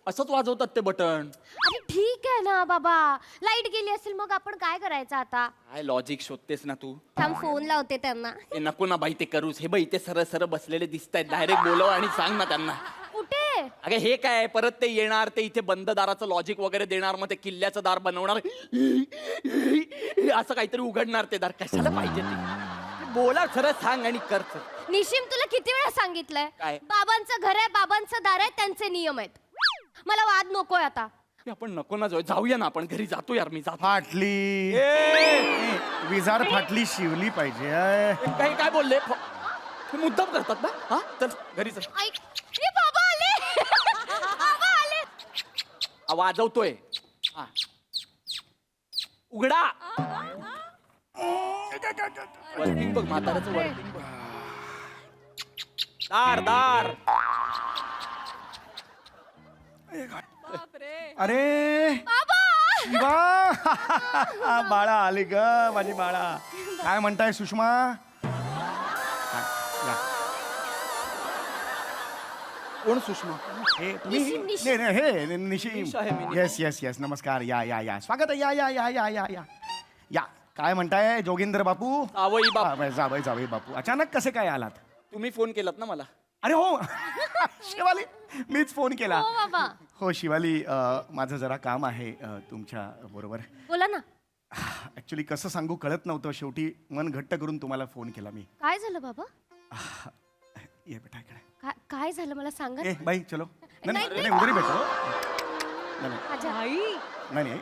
असंच वाजवतात ते बटन. अरे ठीक आहे ना बाबा, लाईट गेली असेल मग आपण काय करायचं आता. काय लॉजिक शोधतेस ना तू. थांब फोन लावते त्यांना. ते नको ना बाई ते करूस. हे बाई ते सरळ सरळ बसलेले दिसत आहेत. डायरेक्ट बोलव आणि सांग ना त्यांना. कुठे. अगे हे काय परत ते येणार, ते इथे बंद दाराचं लॉजिक वगैरे देणार, मग ते किल्ल्याचं दार बनवणार, असं काहीतरी उघडणार ते दार. कशाला पाहिजे ते. बोला सरळ सांग आणि कर. निशिम तुला किती वेळा सांगितलंय, काय? बाबांचं घर आहे, बाबांचं दार आहे, त्यांचे नियम आहेत. मला वाद नकोय आता. आपण नको ना जाऊया ना आपण घरी. जातो यार मी जातो. फाटली ए, विजार फाटली शिवली पाहिजे. काही काय बोलले हे मुद्दाम करतात ना. हा चल घरी चल. ऐक, ए, बाबा आले. बाबा आले. वाजवतोय. हा. उघडा. वर्किंग बघ म्हाताऱ्याचं वर्किंग बघ. दार दार. अरे शिवा बाळा आली ग माझी बाळा. काय म्हणताय सुषमा. या. कोण सुषमा. हे तुम्ही निशिम. नाही, नाही, हे निशिम. निश आहे मी. येस येस येस नमस्कार. या या या स्वागत आहे. या या या या या या या. काय म्हणताय जोगिंद्र बापू. जावई बाप. जावई जावई बापू अचानक कसे काय आलात. तुम्ही फोन केलात ना मला. अरे हो शिवाली मीच फोन केला. हो बाबा. हो शिवाली माझं जरा काम आहे तुमच्या बरोबर. बोला ना. ऍक्च्युली कसं सांगू कळत नव्हतं. शेवटी मन घट्ट करून तुम्हाला फोन केला मी. काय झालं बाबा. ये बेटा इकडे. काय झालं मला सांगा. ए बाई चलो. नाही नाही, नाही उधर ही बैठो. नाही नाही नाही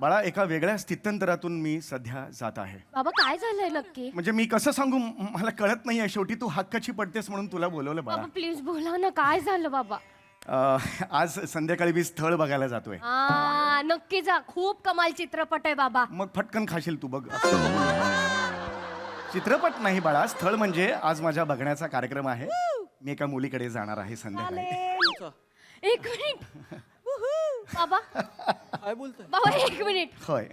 बाळा एका वेगळ्या स्थित्यंतरातून मी सध्या जात आहे. बाबा काय झालंय नक्की. म्हणजे मी कसं सांगू मला कळत नाहीये. शेवटी तू हक्काची पडतेस म्हणून तुला बोलवलं बाळा. बाबा प्लीज बोला ना, काय झालं बाबा. आज संध्याकाळी मी स्थळ बघायला जातोय. नक्की जा, खूप कमाल चित्रपट आहे बाबा. मग फटकन खाशील तू बघ. चित्रपट नाही बाळा, स्थळ म्हणजे आज माझ्या बघण्याचा कार्यक्रम आहे. मी एका मुलीकडे जाणार आहे संध्याकाळी. एक मिनिट बाबा. काय बोलतोय. बाबा एक मिनिट. होय.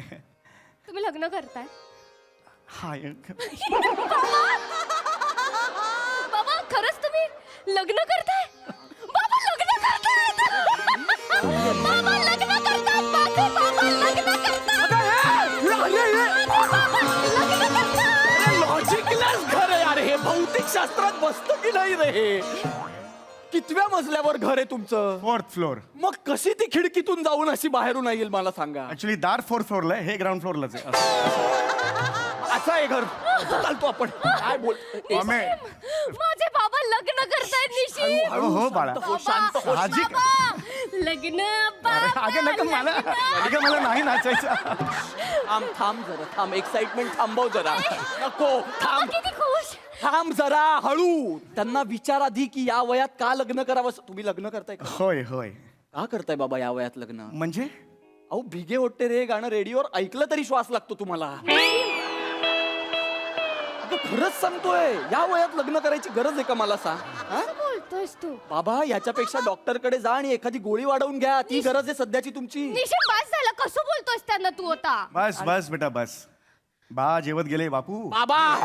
तुम्ही लग्न करताय. हाय. बाबा खरंच तुम्ही लग्न करताय. बाबा लग्न करताय. बाबा लग्न करताय. माझे बाबा लग्न करताय. लॉजिकलेस घर आहे यार हे. भौतिक शास्त्रात बसतं की नाही रे हे. कितव्या मजल्यावर घर आहे तुमचं. 4th floor. मग कशी ती खिडकीतून जाऊन अशी बाहेरून येईल मला सांगा. ऍक्च्युली दार 4th फ्लोअरला आहे, हे ग्राउंड फ्लोअरलाच आहे. असं आहे घर. चालतो आपण. काय बोल. माझे बाबा लग्न करतायत. निशिम. हो हो बाळा शांत हो. साहजिक. लग्न. अगं नका मला अगं मला नाही नाचायचं. थांब जरा थांब. एक्साइटमेंट थांबव जरा. नको थांब. किती खुश. थांब जरा हळू. त्यांना विचार आधी की या वयात का लग्न करावं. तुम्ही लग्न करताय का. होय होय. का करताय बाबा या वयात लग्न. म्हणजे अहो भिगे ओटते रे गाणं रेडिओवर ऐकलं तरी श्वास लागतो तुम्हाला. अगं खरंच सांगतोय. या वयात लग्न करायची गरज आहे का मला सांग. हा? बोलतोयस तू. बाबा याच्यापेक्षा डॉक्टरकडे जा आणि एखादी गोळी वाढवून घ्या. ती गरज आहे सध्याची तुमची. निशिम बस झालं. कसं बोलतोयस त्यांना तू आता. बस बस बेटा बस. बा जेवत गेले बापू. बाबा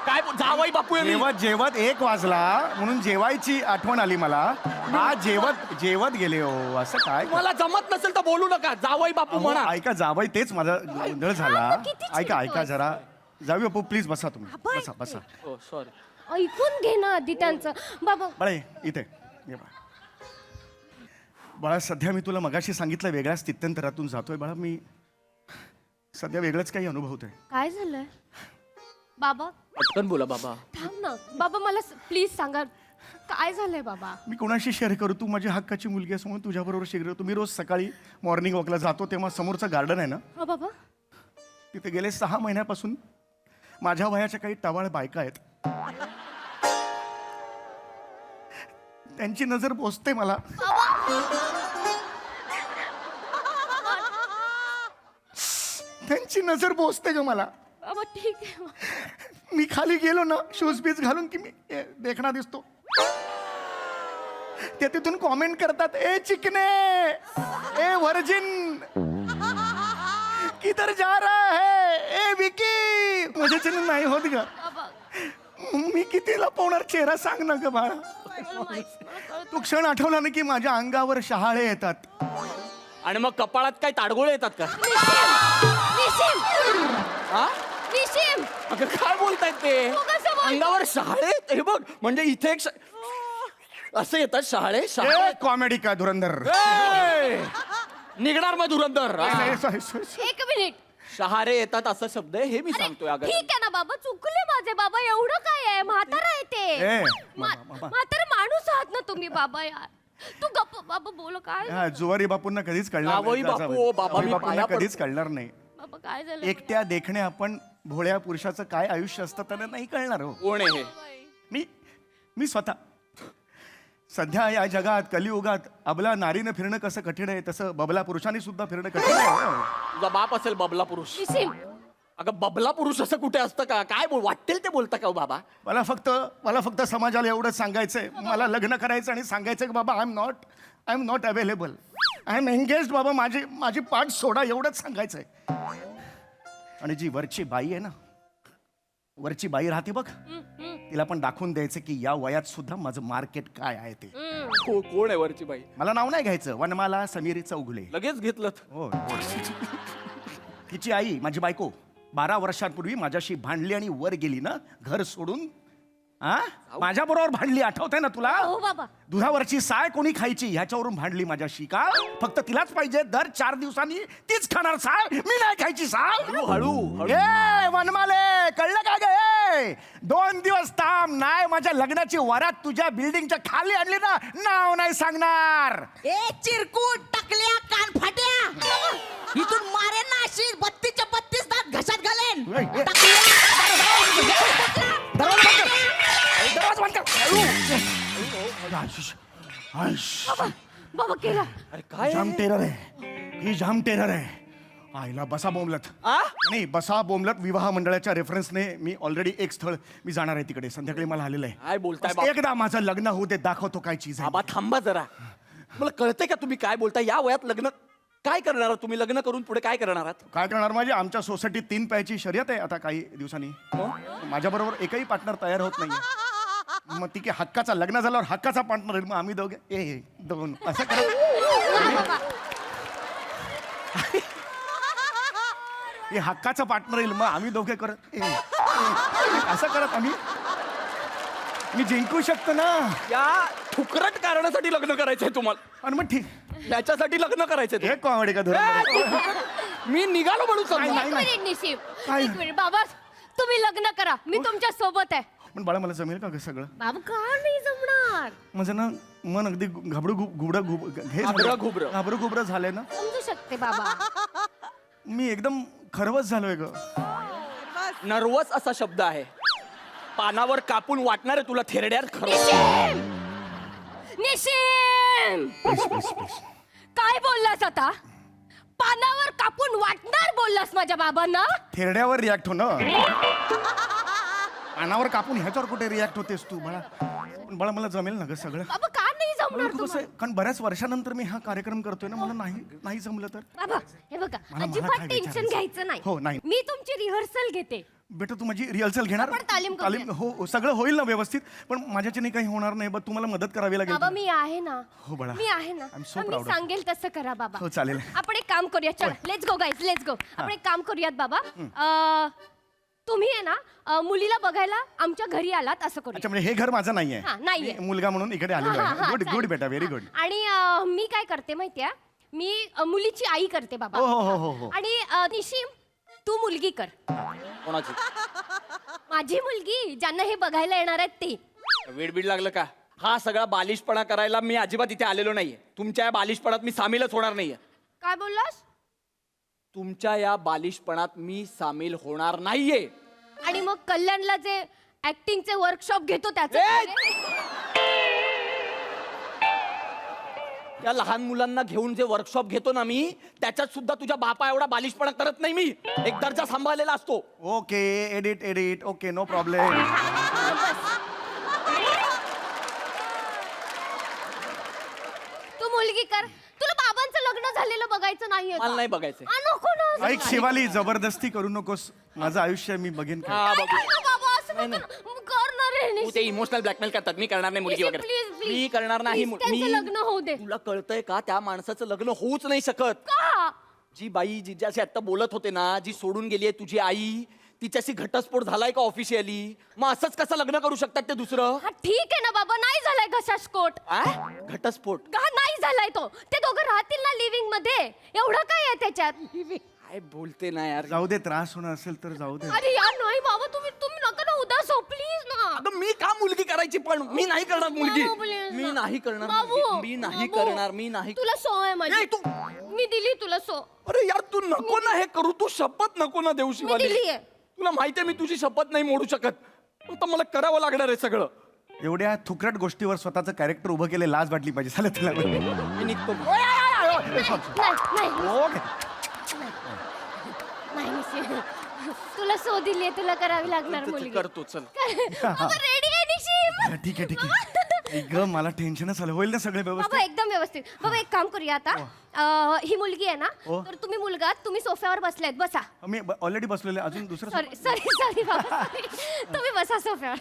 काय जावई बापू आहे मी. जेवत जेवत 1 वाजला म्हणून जेवायची आठवण आली मला. बा जेवत जेवत गेले हो. असं काय. मला जमत नसेल तर बोलू नका. जावई बापू अहो, म्हणा. ऐका जावई तेच माझा गोंधळ झाला. किती ऐका ऐका चिडतोस? जरा जाऊ बापू प्लीज बसा तुम्ही बसा बसा हो सॉरी. ऐकून घे ना आधी त्यांचं. बाबा बाळे इथे ये बाळा. बाळा सध्या मी तुला मगाशी सांगितलं वेगळ्या स्थित्यंतरातून जातोय बाळा मी सध्या वेगळंच काही अनुभवतोय. काय झालंय बाबा? पटकन बोला बाबा. थांब ना बाबा, मला प्लीज सांगा काय झालंय बाबा. मी कोणाशी शेअर करू? तू माझी हक्काची मुलगी असं म्हणून तुझ्याबरोबर शेअर करतो. तुम्ही रोज सकाळी मॉर्निंग वॉकला जातो तेव्हा समोरचं गार्डन आहे ना, हा बाबा. तिथे गेले 6 महिन्यापासून माझ्या वयाच्या काही टवाळ बायका आहेत. त्यांची नजर पोचते मला. त्यांची नजर पोचते ग मला. बाबा ठीक आहे. मी खाली गेलो ना शूज बीज घालून की मी देखणा दिसतो. ते तिथून कॉमेंट करतात, ए चिकने, ए व्हर्जिन, किधर जा रहा है, ए विकी. माझ्याच्याने नाही होत ग. मी किती लपवणार चेहरा सांग ना ग बाळा. तू क्षण आठवला ना की माझ्या अंगावर शहाळे येतात. आणि मग कपाळात काय ताडगोळे येतात का? हा? अगं काय बोलतायत ते? अंगावर शहाळे? हे बघ म्हणजे इथे एक असं येतात शहाळे. शहाळे कॉमेडी का धुरंधर. निघणार मग धुरंधर. एक मिनिट. शहारे येतात असा शब्द आहे हे मी सांगतोय. अगं ठीक आहे ना बाबा, चुकले माझे बाबा. एवढं काय आहे, म्हातारा आहे ते. म्हातारा माणूस आहात ना तुम्ही बाबा. यार तू गप्प बाबा बोल. काय हा जुवारी बापूंना कधीच कळणार जावई नाही. बापू, बाबा, जावई मी बापूंना पाया कधीच कळणार नाही. बाबा काय झालं? एकट्या देखणे आपण भोळ्या पुरुषाचं काय आयुष्य असतं त्यांना नाही कळणार हो. कोण आहे हे? मी स्वतः सध्या या जगात कलियुगात अबला नारीनं फिरणं कसं कठीण आहे तसं बबला पुरुषांनी सुद्धा फिरणं कठीण आहे. तुझा बाप असेल बबला पुरुष. निसीम, अगं बबला पुरुष असं कुठे असतं का? काय वाटेल ते बोलता का हो बाबा? मला फक्त समाजाला एवढंच सांगायचंय, मला लग्न करायचं आणि सांगायचं की बाबा I am not available, I M engage. बाबा माझी पाठ सोडा एवढंच सांगायचंय. आणि जी वरची बाई आहे ना, वरची बाई राहते बघ, तिला पण दाखवून द्यायचं की या वयात सुद्धा माझं मार्केट काय आहे ते. कोण आहे वरची बाई? मला नाव नाही घ्यायचं, वनमाला समीरी चौगुले. लगेच घेतलं. हो. तिची आई माझी बायको 12 वर्षांपूर्वी माझ्याशी भांडली आणि वर गेली ना घर सोडून. माझ्या बरोबर भांडली, आठवतंय ना तुला? हो बाबा. दुधावरची साय कोणी खायची ह्याच्यावरून भांडली माझ्याशी. का? फक्त तिलाच पाहिजे, दर 4 दिवसांनी तीच खाणार साय, मी नाही खायची साय. हळू ए वनमाले, कळलं का गे? 2 दिवस थांब, नाही माझ्या लग्नाची वरात तुझ्या बिल्डिंगच्या खाली आणली ना, नाव नाही सांगणार. ए चिरकूट टाकल्या कान फाट्या, इथून मारेन ना अशी 32च्या 32 दात घशात घालेन. बाबा केला. अरे काय जाम टेरर आहे ही, जाम टेरर आहे. आईला बसा बोंबलत. नाही बसा बोंबलत. विवाह मंडळाच्या रेफरन्सने मी ऑलरेडी एक स्थळ मी जाणार आहे तिकडे, संध्याकाळी मला आलेलं आहे. काय बोलताय बस एकदा माझं लग्न होऊ दे, दाखवतो काय चीज आहे. बाबा थांबा जरा. मला कळतंय का तुम्ही काय बोलताय? या वयात लग्न काय करणार आहात तुम्ही? लग्न करून पुढे काय करणार आहात? काय करणार माझी? आमच्या सोसायटीत 3 पायाची शर्यत आहे आता काही दिवसांनी. माझ्या बरोबर एकही पार्टनर तयार होत नाहीये. मग ती की हक्काचा, लग्न झाल्यावर हक्काचा पार्टनर आहे, मग आम्ही दोघे 2 असं करत. हे हक्काचा पार्टनर येईल, मग आम्ही दोघे करत असं करत आम्ही. मी जिंकू शकतो ना. या फुकरट कारणासाठी लग्न करायचंय तुम्हाला? आणि मग ठीक, याच्यासाठी लग्न करायचंय? हे कॉमेडी का धरून? मी निघालो म्हणून समजा. एक मिनिट निसीम, काय? एक मिनिट बाबा. तुम्ही लग्न करा, मी तुमच्या सोबत आहे. पण बाळा मला जमेल का ग सगळं? बाबा का नाही जमणार? म्हणजे ना मन अगदी घाबरं घुबरं झालंय ना. समजू शकते बाबा. मी एकदम खरवस झालोय ग. नर्वस असा शब्द आहे. पानावर कापून वाटणार आहे तुला थेरड्यात. निसीम, काय बोललास आता? पानावर कापून वाटणार बोललास माझ्या बाबांना? थेरड्यावर रिॲक्ट हो ना. पानावर कापून ह्याच्यावर कुठे रिॲक्ट होतेस तू बाळा? पण बाळा मला जमेल ना ग सगळं. बाबा का नाही जमणार कसं तुम्हाला? आहे, कारण बऱ्याच वर्षानंतर मी हा कार्यक्रम करतोय ना, मला नाही जमलं तर. बाबा हे बघा, मला अजिबात काय टेन्शन विचारायचं? घ्यायचं हो, नाही. मी तुमची रिहर्सल घेते. बेटा तू माझी रिहर्सल घेणार? आपण तालीम करूया. हो सगळं होईल ना व्यवस्थित, पण माझ्याच्याने काही होणार नाही. बट तुम्हाला मदत करावी लागेल. बाबा मी आहे ना. हो बाळा. मी आहे ना. I'm so me proud of you. सांगेल तसं करा बाबा. हो चालेल. आपण एक काम करूया. चला let's go guys, let's go. आपण एक काम करूयात बाबा. तुम्ही आहे ना मुलीला बघायला आमच्या घरी आलात असं करू. अच्छा म्हणजे हे घर माझं नाहीये हा, नाहीये. मी मुलगा म्हणून इकडे आलेलो हा, आहे हा, गुड गुड चालेल. बेटा व्हेरी गुड. आणि मी काय करते माहितीये, मी मुलीची आई करते बाबा. हो, हो, हो, हो. आणि निशिम तू मुलगी कर. कोणाची माझी मुलगी ज्यांना हे बघायला येणार आहेत ते. वेडबीड लागलं का? हा सगळा बालिशपणा करायला मी अजिबात इथे आलेलो नाहीये. तुमच्या या बालिशपणात मी सामीलच होणार नाहीये. काय बोललास? तुमच्या या बालिशपणात मी सामील होणार नाहीये. आणि मग कल्याणला जे ऍक्टिंगचे वर्कशॉप घेतो त्याचं ए! काय रे? या लहान मुलांना घेऊन जे वर्कशॉप घेतो ना मी, त्याच्यात सुद्धा तुझ्या बापा एवढा बालिशपणा करत नाही मी. एक दर्जा सांभाळलेला असतो. Okay edit okay no problem. तू मुलगी कर. तुला बाबांचं लग्न झालेलं बघायचं नाहीये का? मला नाही बघायचंय. नको ना. ऐक शिवाली जबरदस्ती करू नकोस. माझं आयुष्य मी बघेन का? हा, काय बघू. करतो बाबा असं नको ना. कर ना रे तू निशिम. ते इमोशनल ब्लॅकमेल करतात. मी करणार नाही मुलगी निशिम, वगैरे. please, please. मी करणार नाही. Please, त्यांचं लग्न होऊ दे. तुला कळतंय का त्या माणसाचं लग्न होऊच नाही शकत. का? जी बाई जिच्याशी आता बोलत होते ना, जी सोडून गेली आहे तुझी आई, तिच्याशी घटस्फोट झालाय का ऑफिशियली? मग असंच कसं लग्न करू शकतात ते दुसरं? हा ठीक आहे ना बाबा, नाही झालाय घटस्फोट. आ? घटस्फोट का नाही झालाय तो? ते दोघं राहतील ना लिव्हिंग मध्ये. एवढं काय आहे त्याच्यात? काय बोलते ना यार. जाऊ दे त्रास होणार असेल तर जाऊ दे. अरे यार नाही बाबा, तुम्ही नका ना उदास हो प्लीज ना. अगं मी का मुलगी करायची? पण मी नाही करणार मुलगी. बाबू, please मी ना. नाही करणार बाबू, मुलगी. मी नाही बाबू, करणार. मी नाही. तुला सो आहे ए, माझी. तू मी दिली तुला सो. अरे यार तू नको ना हे करू. तू शपथ नको ना देऊ शिवाली. दिलीये. तुला माहितीये मी तुझी शपथ नाही मोडू शकत. तर मला करावं लागणार आहे सगळं. एवढ्या थुकरट गोष्टीवर स्वतःचं कॅरेक्टर उभं केले लाज वाटली पाहिजे. झालं तुला मी निघतो. नाही ओके नाही निशिम. तुला सो दिली तुला करावी लागणार मुलगी. करतो चल. रेडी आहे निशिम. ठीक आहे ठीक आहे. ऐक ग मला टेन्शनच आलं. होईल ना सगळे बाबा व्यवस्थित? एकदम व्यवस्थित. बाबा एक काम करूया आता. ही मुलगी आहे ना, हो. तर तुम्ही मुलगा तुम्ही सोफ्यावर बसलायत बसा. मी ऑलरेडी बसलेले अजून दुसरं सॉरी बाबा sorry. तुम्ही बसा सोफ्यावर.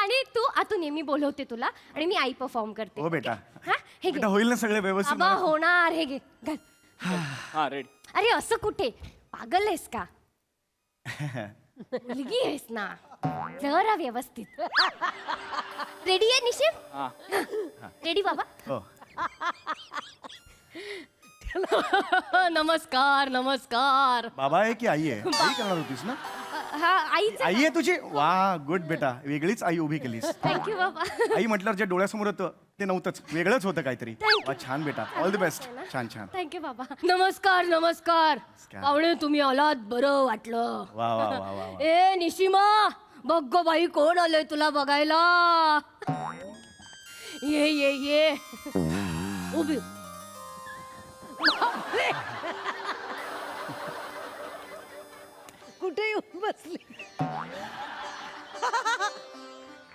आणि तू आतून ये, मी बोलवते तुला आणि मी आई परफॉर्म करते. हो बेटा. हा हे घे. बेटा होईल ना सगळे व्यवस्थित? बाबा होणार. हे घे घाल. हा रेडी. अरे असं कुठे? पागल आहेस का? मुलगी आहेस ना, जरा व्यवस्थित. रेडी आहे निशिम? हा. रेडी बाबा? हो. नमस्कार नमस्कार. बाबा आहे की आई आहे? आई करणार होतीस ना? हा आईच. आई आहे तुझी? वा गुड बेटा. वेगळीच आई उभी केलीस. थँक्यू बाबा. आई म्हटल्यावर जे डोळ्यासमोर होतं ते नव्हतंच, वेगळंच होतं काहीतरी. Thank you. वा छान बेटा. All the best. छान छान. थँक्यू बाबा. नमस्कार नमस्कार. पाहुणे तुम्ही आलात, बरं वाटलं. वा वा वा वा वा. ए निशिमा, बघ गं बाई कोण आलंय तुला बघायला. ये ये ये. उभी. कुठे येऊन बसली?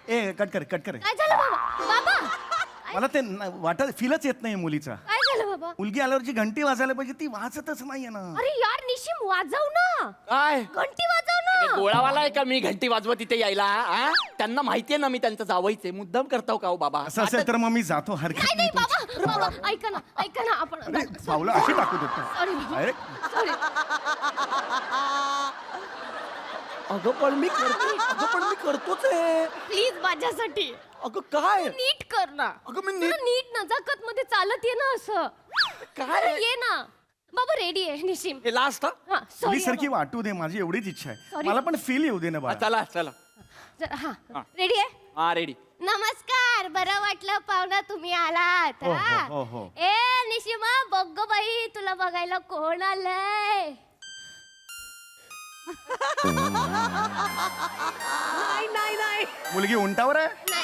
ए कट कर कट कर. काय झालं बाबा? बाबा मला ते वाटत फीलच येत नाही मुलीचा. काय झालं बाबा? मुलगी आल्यावर जी घंटी वाजायला पाहिजे ती वाजतच नाहीये ना. अरे यार निशिम वाजव ना. काय घंटी वाजव ना. गोळावाला आहे का मी घंटी वाजवत इथे यायला? आ? त्यांना माहितीये ना मी त्यांचं जावईचे. मुद्दाम करताव का हो बाबा? असं असेल तर मग मी जातो. हरकत नाही नाही नाही तुमची. बाबा बाबा ऐका ना आपण. अरे पावलं अशी टाकू देतो. सॉरी अरे अगं पण मी करतोच आहे. प्लीज माझ्यासाठी अगं काय? नीट कर ना. अगं मी तुला नीट नजाकत मध्ये चालत ये ना असं. काय? अरे ये ना बाबा. रेडी आहे निशिम? हे लास्ट हा सॉरी सारखी वाटू दे. माझी एवढीच इच्छा आहे. Sorry. मला पण फील येऊ दे ना बाळा. चला चला. हा हा. रेडी आहे? हा रेडी. नमस्कार. बरं वाटलं पाहुणा तुम्ही आलात. हो, हो, हा? हो, हो. ए निशिमा बघ गं बाई तुला बघायला कोण आलंय. नाही मुलगी उंटावर आहे? नाही.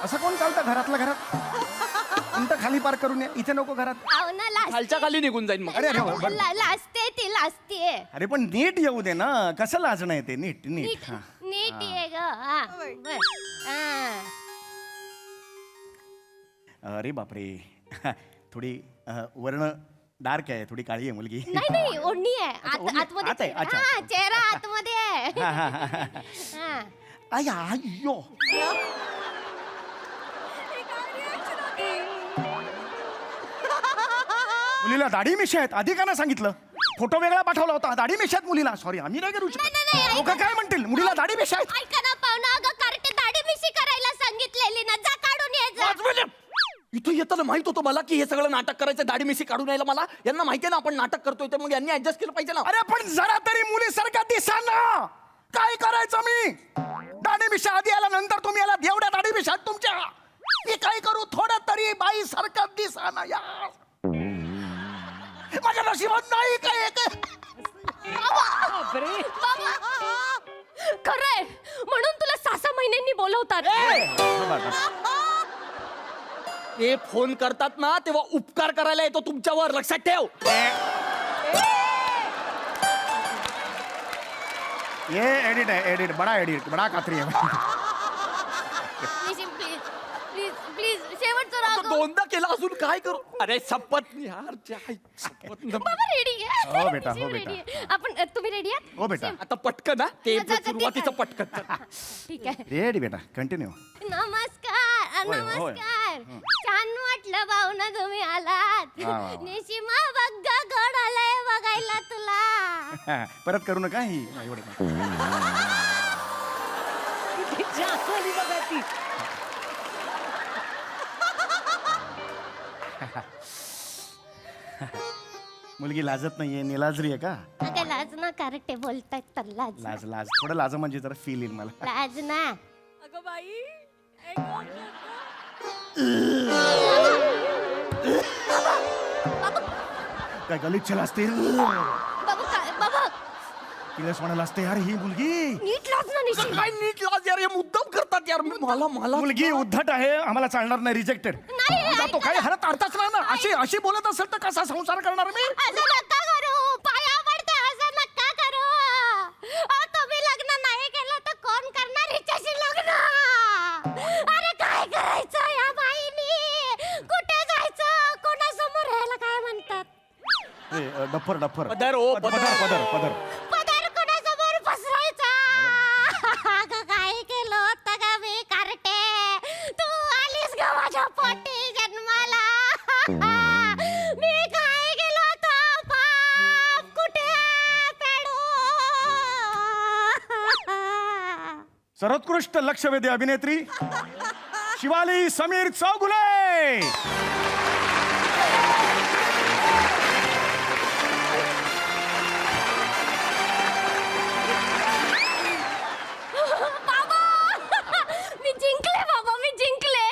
असं कोण चालतं घरातल्या घरात? उंट खाली पार करून या. इथे नको घरात. पाहुणा खालच्या खाली निघून जाईन मग. अरे अरे बरं. लाजते ती लाजते. अरे पण नीट येऊ दे ना. कसं लाजणं येते? नीट नीट. नीट हा. नीट ये ग. हा बर. हा. अरे बापरे. थोडी वर्ण डार्क आहे. थोडी काळी आहे मुलगी. नाही ओढणी आहे. ओढणी? आत आतमध्ये आहे, अच्छा. हा चेहरा आतमध्ये आहे. हा, हा, हा, हा. हा. आय, आय्यो. मुलीला दाढी मिशी आहेत. आधी का ना सांगितलं? फोटो वेगळा पाठवला होता दाढी मिशात मुलीला. सॉरी आम्ही नाही करू शकत. लोक काय म्हणतील मुलीला दाढी मिशा आहेत. ऐका ना पाहुणा, अगं कार्टे दाढी मिशी करायला सांगितलेली ना, जा काढून ये जा. 5 मिनिट. इथं येताना माहित होतं मला की हे सगळं नाटक करायचं, दाढी मिशी काढून यायला. मला यांना माहिती आहे ना आपण नाटक करतोय, तर मग यांनी ऍडजस्ट केलं पाहिजे ना. अरे पण जरा तरी मुलीसारखा दिसा ना. काय करायचं मी? दाढी मिशा आधी आला, नंतर तुम्ही आला. एवढ्या दाढी मिशा तुमच्या. मी काय करू? थोडं तरी बाई सारखा दिसा ना यार. माझ्या नशिबात नाही काय खरंय, म्हणून तुला 6 महिन्यांनी बोलवतात. ते फोन करतात ना तेव्हा उपकार करायला येतो तुमच्यावर, लक्षात ठेव. ये एडिट है, एडिट बड़ा एडिट, बड़ा कात्री है. प्लीज प्लीज शेवटचं राग. दोनदा केला, अजून काय करू? अरे शपथ यार, शपथ. बाबा रेडी आहे. हो बेटा, हो ready बेटा. आहे. आपण तुम्ही रेडी आहात? हो बेटा. आता पटकन ना ते जा, जा, ठीक सुरुवातीचं आहे. पटकन. ठीक आहे. रेडी बेटा, कंटिन्यू. नमस्कार होय, होय. नमस्कार. छान वाटलं भाऊना तुम्ही आलात. वा, वा, वा. निशिमा बघ गड आलाय बघायला तुला. परत करू नका ही एवढं. मुलगी लाजत नाहीये, निलाजरी आहे का? अगं लाज ना कार्टे बोलतायत तर लाज. लाज लाज थोडं लाज म्हणजे जरा फील येईल मला. लाज ना. अगं बाई काय गलिच्छ असते. बाबा काय बाबा तिला म्हणायला असते यार ही मुलगी. नीट लाज ना निशी. काय नीट लाज यार, हे मुद्दाम करतात यार. मला मला मुलगी उद्धट आहे, आम्हाला चालणार नाही, रिजेक्टेड. नाही, जातो काय हरत अर्थच नाही ना. अशी अशी बोलत असेल तर कसा संसार करणार मी? असं नका करू, पाया पडते, असं नका करू. तुम्ही लग्न नाही केलं तर कोण करणार हिच्याशी लग्न? अरे काय करायचं या बाईनी? कुठे जायचं? कोणासमोर यायला काय म्हणतात? डफर डफर पदर, ओ, पदर पदर पदर. पदर कोणासमोर पसरायचा? अगं काय केलं होतं का मी कार्टे? तू आलीस ग माझ्या पोटी जन्माला. मी काय केलं होतं पाप? कुठे पेडू? सर्वोत्कृष्ट लक्षवेधी अभिनेत्री शिवाली समीर चौगुले. मी जिंकले बाबा, मी जिंकले.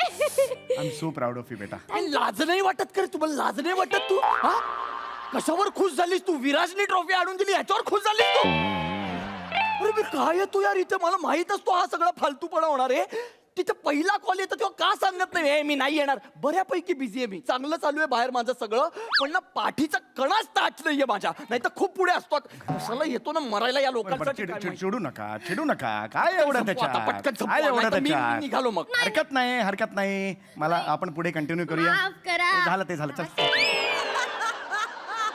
I am so proud of you बेटा. लाज नाही वाटत करे तुम्हाला? लाज नाही वाटत तू? हा? कशावर खुश झालीस तू? विराजनी ट्रॉफी आणून दिली याच्यावर खुश झालीस तू? अरे मी काय येतो यार इथे, मला माहित असतो हा सगळा फालतूपणा होणार आहे. तिथे पहिला कॉल येतो तेव्हा का सांगत नाही? हे मी नाही येणार. बऱ्यापैकी बिझी आहे मी, चांगलं चालू आहे बाहेर माझं सगळं, पण ना पाठीचा कणाच ताट नाहीये माझ्या, नाही तर खूप पुढे असतो. कशाला येतो ना मरायला या लोकांसाठी. काय माहिती. चिडू नका, चिडू नका. काय एवढं संपवा आता, त्याच्यात? पटकन संपवा, काय एवढं नाहीतर मी त्याच्यात? निघालो मग. हरकत नाही, हरकत नाही. मला आपण पुढे कंटिन्यू करूया. माफ करा. ते झालं चल.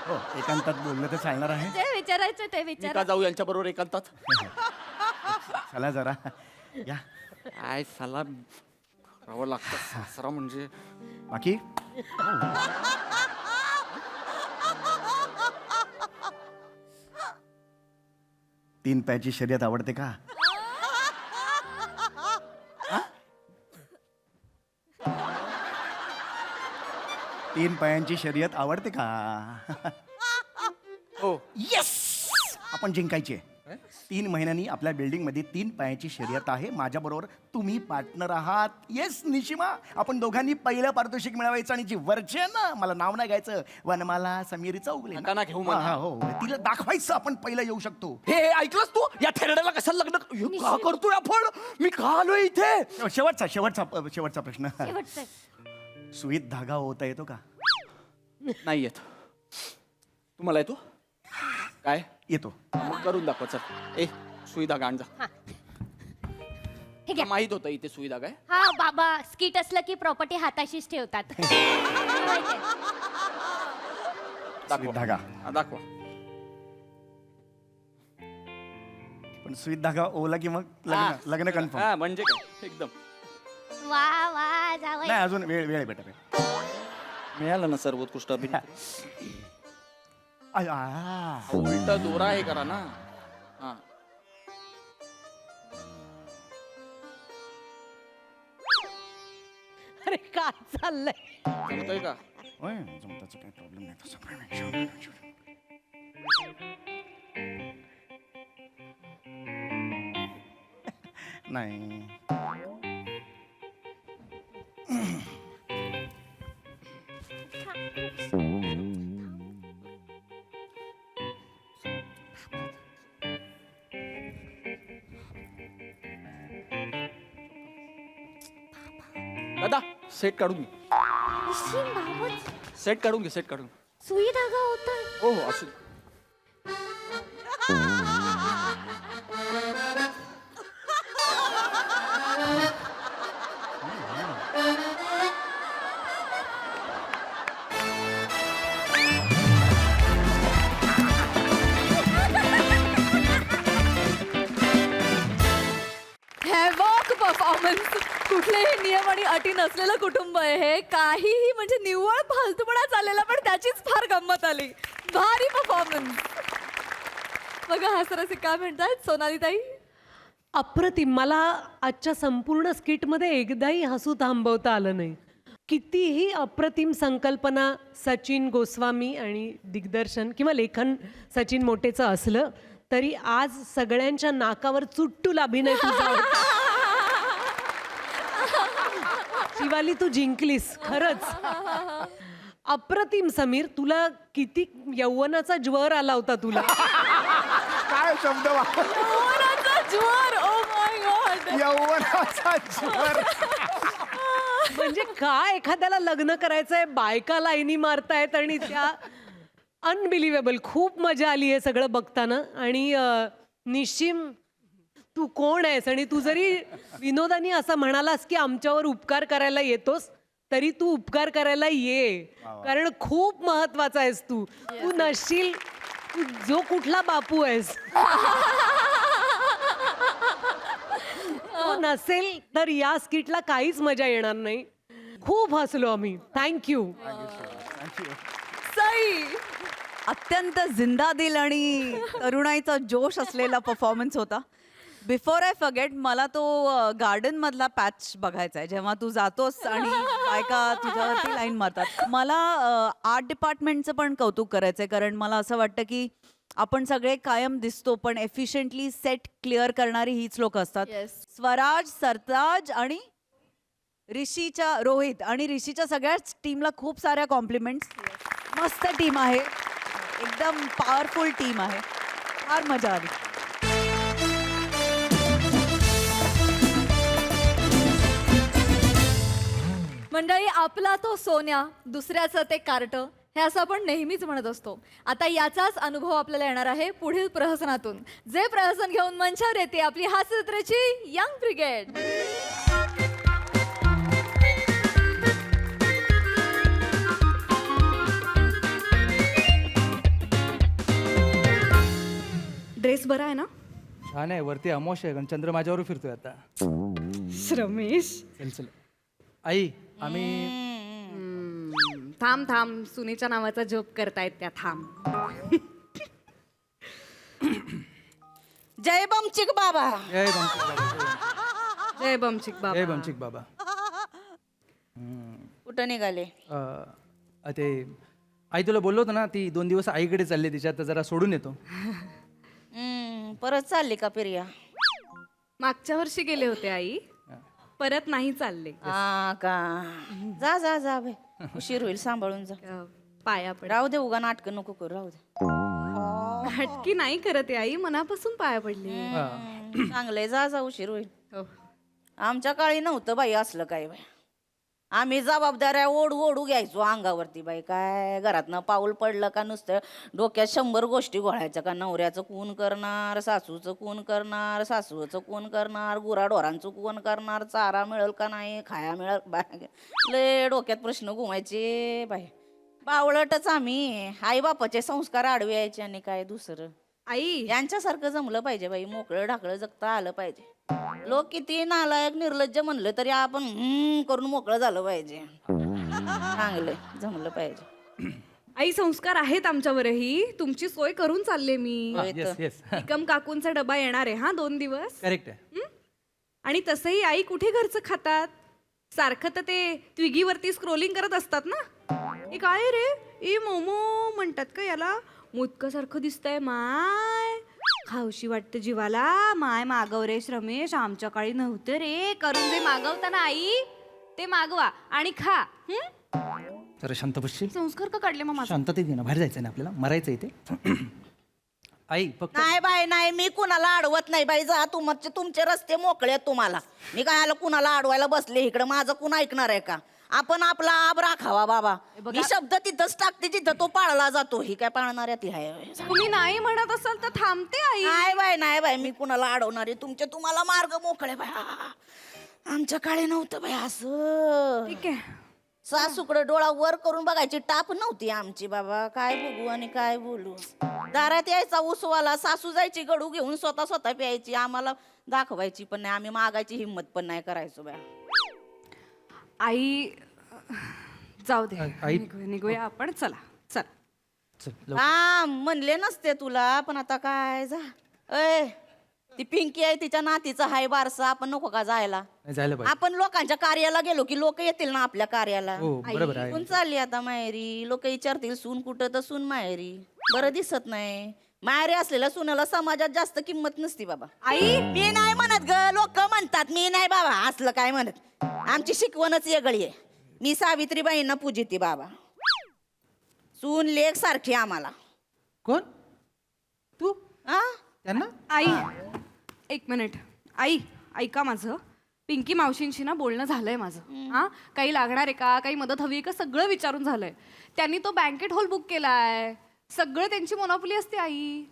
हो एकांतात बोललं तर चालणार आहे. जे विचारायचं ते मी विचार. का जाऊ यांच्या बरोबर एकांतात? चला जरा या. काय साला करावं लागतं सासरा म्हणजे. बाकी तीन पायाची शर्यत आवडते का? तीन पायांची शर्यत आवडते का? हो. येस आपण जिंकायचे. 3 महिन्यांनी आपल्या बिल्डिंग मध्ये 3 पायाची शर्यत आहे. माझ्या बरोबर तुम्ही पार्टनर आहात. येस निशिमा, आपण दोघांनी पहिलं पारितोषिक मिळवायचं आणि जी वरची आहे ना, मला नाव नाही घ्यायचं, वनमाला समीर चौगुले. नका ना घेऊ मला. हा, हो तिला दाखवायचं आपण पहिलं येऊ शकतो. हे ऐकलंस तू? या थेरड्याला कशाला लग्न हे का करतोय आपण? मी का आलोय इथे? शेवटचा प्रश्न. शेवटचं. सुईत धागा होता येतो का? नाही येत. तुम्हाला येतो? काय येतो. मग करून दाखवा चल. ए सुई धागा आण जा. हे घ्या. माहित होतं इथे सुई धागा आहे. हा बाबा, स्किट असलं की प्रॉपर्टी हाताशीच ठेवतात. दाखवा धागा. हा, दाखवा. पण सुईत धागा ओला की मग लग्न कन्फर्म. हा म्हणजे काय एकदम. वा वा जावई. नाही अजून वेळ आहे बेटा. मिळालं ना सर्वोत्कृष्ट अभिनेत्री. उलटा दोरा हे करा ना. हा. अरे काय चाललंय? जमतंय का? होय, जमताचं काही प्रॉब्लेम नाही तसं काही नाही. नाही. दादा सेट काढून घे. सेट काढून घे, सेट काढून. सुई धागा होता. हो हो असू. Havoc performance. कुठलेही नियम आणि अटी नसलेलं कुटुंब आहे हे. काहीही म्हणजे निव्वळ फालतूपणा चाललेला, पण त्याचीच फार गंमत आली. भारी परफॉर्मन्स. बघा हसरसे काय म्हणतात सोनाली ताई. अप्रतिम. मला आजच्या संपूर्ण स्किटमध्ये एकदाही हसू थांबवता आलं नाही. कितीही अप्रतिम संकल्पना सचिन गोस्वामी आणि दिग्दर्शन किंवा लेखन सचिन मोटेचं असलं तरी आज सगळ्यांच्या नाकावर चुट्टूल अभिनय तुझा होता. शिवाली तू जिंकलीस खरंच. अप्रतिम. समीर, तुला किती यौवनाचा ज्वर आला होता तुला. काय शब्द यौवनाचा ज्वर. Oh my God. यौवनाचा ज्वर. म्हणजे काय एखाद्याला लग्न करायचंय, बायका लाईनी मारतायत आणि त्या अनबिलिव्हेबल. खूप मजा आली आहे सगळं बघताना. आणि निशिम, तू कोण आहेस? आणि तू जरी विनोदानी असं म्हणालास की आमच्यावर उपकार करायला येतोस, तरी तू उपकार करायला ये, कारण खूप महत्वाचा आहेस तू. तू नसशील, तू जो कुठला बापू आहेस तो नसेल तर या स्किटला काहीच मजा येणार नाही. खूप हसलो आम्ही. थँक्यू. सई. अत्यंत जिंदादिल आणि तरुणाईचा जोश असलेला परफॉर्मन्स होता. बिफोर आय फॉरगेट, मला तो गार्डन मधला पॅच बघायचा आहे, जेव्हा तू जातोस आणि बायका तुझ्यावरती लाईन मारतात. मला आर्ट डिपार्टमेंटचं पण कौतुक करायचंय, कारण मला असं वाटतं की आपण सगळे कायम दिसतो पण एफिशियंटली सेट क्लिअर करणारी हीच लोक असतात. स्वराज, सरताज आणि रोहित आणि ऋषीच्या सगळ्याच टीमला खूप साऱ्या कॉम्प्लिमेंट्स. मस्त टीम आहे, एकदम पॉवरफुल टीम आहे. फार मजा आली. मंडळी, आपला तो सोन्या, दुसऱ्याचं ते कार्ट, हे असं आपण नेहमीच म्हणत असतो. आता याचाच अनुभव आपल्याला येणार आहे पुढील प्रहसनातून. जे प्रहसन घेऊन मंचावर येते आपली हास्य जत्रेची यंग ब्रिगेड. ड्रेस बरा आहे ना? छान आहे. वरती अमोश आहे, चंद्र माझ्यावर फिरतोय आता. रमेश, चल चल. आई, आम्ही थांब थांब. सुनेच्या नावाचा जोक करतायत त्या. थांब. जय बमचिक बाबा. जय बमचिक बाबा. जय बमचिक बाबा. जय बमचिक बाबा. कुठं निघाले? ते आई तुला बोललो होतो ना, ती 2 दिवस आईकडे चालली, तिच्यात जरा सोडून येतो. परत चालली का पिरिया? मागच्या वर्षी गेले होते आई, परत नाही चालले. का जा जा जा बाई, उशीर होईल, सांभाळून जा. पाया पड. राहू दे, उगा नाटकं नको करू, राहू दे. हटकी नाही करत आहे आई, मनापासून पाया पडले. चांगलंय, जा जा, उशीर होईल. हो. आमच्या काळी नव्हतं बाई असलं काय बाई. आम्ही जबाबदाऱ्या ओढू ओढू घ्यायचो अंगावरती बाई. काय घरातनं पाऊल पडलं का नुसतं डोक्यात 100 गोष्टी घोळायच्या. का नवऱ्याचं कोण करणार, सासूचं कोण करणार, सासूचं कोण करणार, गुराढोरांचं कोण करणार, चारा मिळेल का नाही, खाया मिळेल बाय. लय डोक्यात प्रश्न घुमायचे बाई. बावळटच आम्ही. आई बापाचे संस्कार आडवे यायचे आणि काय दुसरं. आई यांच्यासारखं जमलं पाहिजे बाई. मोकळं ढाकळं जगता आलं पाहिजे. लोक किती नालायक निर्लज्ज म्हणलं तरी आपण करून मोकळं झालं पाहिजे. चांगलं जमलं पाहिजे. आई संस्कार आहेत आमच्यावरही. तुमची सोय करून चालले मी. येस येस निकम काकूंचा डबा येणार आहे 2 दिवस. करेक्ट आहे. आणि तसंही आई कुठे घरचं खातात, सारखं तर ते ट्विगीवरती स्क्रोलिंग करत असतात ना. हे काय रे, ए मोमो म्हणतात का याला, मोदकासारखं दिसतंय माय, खाऊशी वाटतं जीवाला माय. मागव रे रमेश, आमच्या काळी नव्हतं रे. करून जे मागवताना आई ते मागवा आणि खा. जरा शांत बसशील. संस्कार का काढले मग माझा? शांततेत घे ना, बाहेर जायचं ना आपल्याला, मरायचं इथे. आई फक्त नाही बाई नाही, मी कुणाला अडवत नाही बाई. जा तुमचे रस्ते मोकळे आहेत तुम्हाला. मी काय कुणाला अडवायला बसले इकडे, माझं कोण ऐकणार आहे का? आपण आपला आब राखावा बाबा. मी शब्द तिथंच टाकते जिथं तो पाळला जातो. ही काय पाळणाऱ्यातली आहे? तुम्ही नाही म्हणत असाल तर थांबते आई. नाही बाई नाही बाई, मी कुणाला अडवणार आहे? तुम्हाला मार्ग मोकळे बाई. आमच्या काळी नव्हतं बाई असं. ठीक आहे. सासूकडे डोळा वर करून बघायची टाप नव्हती आमची बाबा. काय बघू आणि काय बोलू. दारात यायचा उसवाला, सासू जायची गडू घेऊन स्वतः प्यायची. आम्हाला दाखवायची पण नाही, आम्ही मागायची हिंमत पण नाही करायचो बाय. आई जाऊ दे, आई- निघूया आपण. चला चला. हा म्हणले नसते तुला, पण आता काय जा. अय ती पिंकी आहे, तिच्या नातीचा हाय बारसा. आपण नको का जायला? जायला पाहिजे. आपण लोकांच्या कार्याला गेलो की लोक येतील ना आपल्या कार्याला. हो बरोबर आहे. सून चालली आता माहेरी. लोक विचारतील सून कुठं, तर सून माहेरी. बरं दिसत नाही. माहेरी असलेल्या सुनाला समाजात जास्त किंमत नसती बाबा. आई मी नाही म्हणत ग, लोक म्हणतात. मी नाही बाबा असलं काय म्हणत. आमची शिकवणच वेगळी आहे. मी सावित्रीबाईंना पूजिते बाबा. सून लेक सारखी आम्हाला. कोण तू? हा त्यांना आई एक मिनिट. आई ऐका माझं. पिंकी मावशींशी ना बोलणं झालंय माझं. हा काही लागणार आहे का, काही मदत हवी आहे का, सगळं विचारून झालंय. त्यांनी तो बँकेट हॉल बुक केलाय. सगळं त्यांची मोनोपोली असते आई.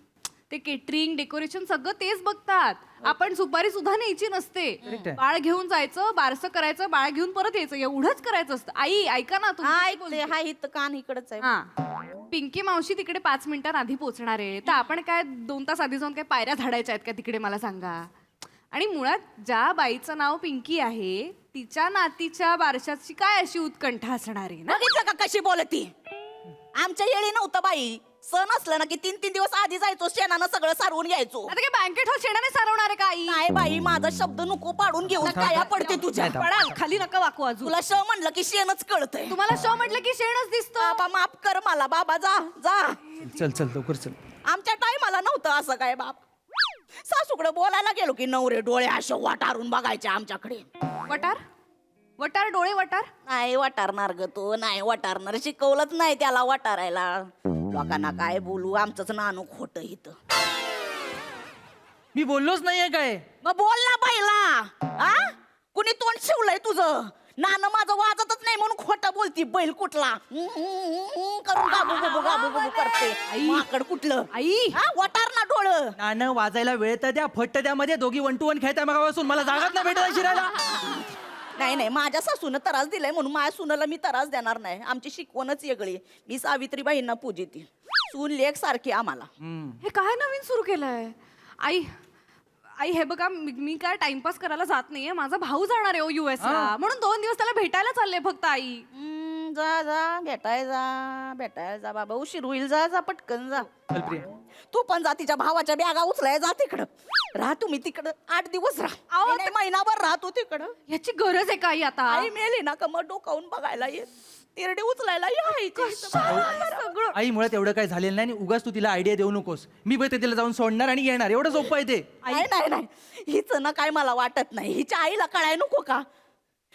ते केटरिंग डेकोरेशन सगळं तेच बघतात. आपण सुपारी सुद्धा न्यायची नसते. बाळ घेऊन जायचं, बारसं करायचं, बाळ घेऊन परत यायचं, एवढंच करायचं असतं. आई ऐका ना तुम्ही. हा इथं कान इकडच आहे. हा पिंकी मावशी तिकडे 5 मिनिटांत आधी पोहोचणार आहे. तर आपण काय 2 तास आधी जाऊन काय पायऱ्या झाडायच्या आहेत का तिकडे, मला सांगा. आणि मुळात ज्या बाईचं नाव पिंकी आहे तिच्या नातीच्या बारशाची काय अशी उत्कंठा असणार आहे ना. बघितलं का कशी बोलती. आमच्या येळी नव्हतं बाई. सण असलं ना की 3-3 दिवस आधी जायचो, शेणानं सगळं सारवून घ्यायचो. आता काय बँकेट हॉल शेणाने सारवणार आहे का आई? नाही बाई, माझा शब्द नको पाडून घेऊन काय पडते तुझ्या. पडाल खाली, नका वाकू अजून. तुला श म्हणलं की शेणच कळतंय. तुम्हाला शो म्हटलं की शेणच दिसतं. बाबा माफ कर मला बाबा. जा जा. चल लवकर चल. आमच्या टायमाला नव्हतं असं काय बाप. सासूकडे बोलायला गेलो की नवरे डोळे असे वाटारून बघायचे आमच्याकडे. वटार वटार डोळे वटार. नाही वाटारणार ग तो, नाही वाटारणार. शिकवलंच नाही त्याला वाटारायला. लोकांना काय बोलू, आमचंच नानू खोट इथं. मी बोललोच नाहीये काय. मग बोल ना बाईला. हा कुणी तोंड शिवलंय तुझं? नानं माझं वाजतच नाही म्हणून खोटं बोलती. बैल कुठला करून गाबू गुबू गाबू गुबू करते. माकड कुठलं? आई हा वटार ना डोळं. नानं वाजायला वेळ तर द्या. फट्ट द्यामध्ये दोघी 1 to 1 खेळताय मगापासून. मला जागाच नाही भेटत शिरायला. नाही नाही, माझ्या सासूनं त्रास दिलाय म्हणून माझ्या सुनाला मी त्रास देणार नाही. आमची शिकवणच वेगळी. मी सावित्रीबाईंना पूजिते. सून लेक सारखी आम्हाला. हे काय नवीन सुरू केलंय? आई आई हे बघा, मी काय टाइमपास करायला जात नाहीये. माझा भाऊ जाणार आहे US ला, म्हणून 2 दिवस त्याला भेटायला चालले फक्त. आई जा जा भेटायला जा बाबा. उशीर होईल. जा जा पटकन जा. तू पण जा. तिच्या भावाच्या बॅगा उचलाय. जा तिकडं. राहा तुम्ही तिकडं 8 दिवस राहा. नाही, महिनाभर राहतो तिकडं. याची गरज आहे का आई आता? आई मेली ना का मग डोकावून बघायला येत. तिरडे उचलायला सगळं. आई मुळात एवढं काय झालेलं नाही. आणि उगाच तू तिला आयडिया देऊ नकोस. मी बघते तिला जाऊन सोडणार आणि येणार. एवढं सोपं आहे ते. नाही नाही, हिच ना काय मला वाटत नाही. हिच्या आईला कळाय नको का?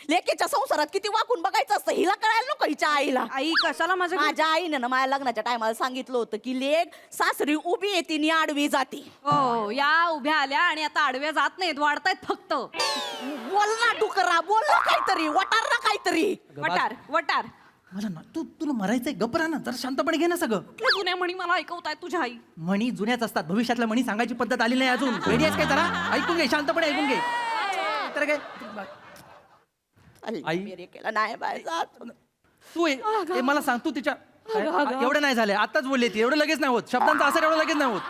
लेकीच्या संसारात किती वाकून बघायचं असतं. हिला कळायला नको हिच्या आईला. आई कशाला माझ्या आईने ना माझ्या लग्नाच्या टायमाला सांगितलं होतं की लेक सासरी उभी येते नि आडवी जाते. हो, या उभ्या आल्या आणि आता आडव्या जात नाहीत, वाढतायत फक्त. बोल ना डुकरा, बोल ना काहीतरी. वटार ना काहीतरी. वटार वटार. मला ना तुला मरायचंय. गप्प राहा ना, जरा शांतपणे घे ना सगळं. कुठल्या जुन्या म्हणी मला ऐकवताय तुझ्या आई? म्हणी जुन्याच असतात. भविष्यातल्या म्हणी सांगायची पद्धत आली नाही अजून. रेडी आहेस काय? जरा ऐकून घे, शांतपणे ऐकून घे. तर काय आई केला नाही बाय जात. तू मला सांग, तू तिच्या एवढं नाही झालंय. आताच बोलली ती. एवढं लगेच नाही होत. शब्दांचा असं एवढं लगेच नाही होत.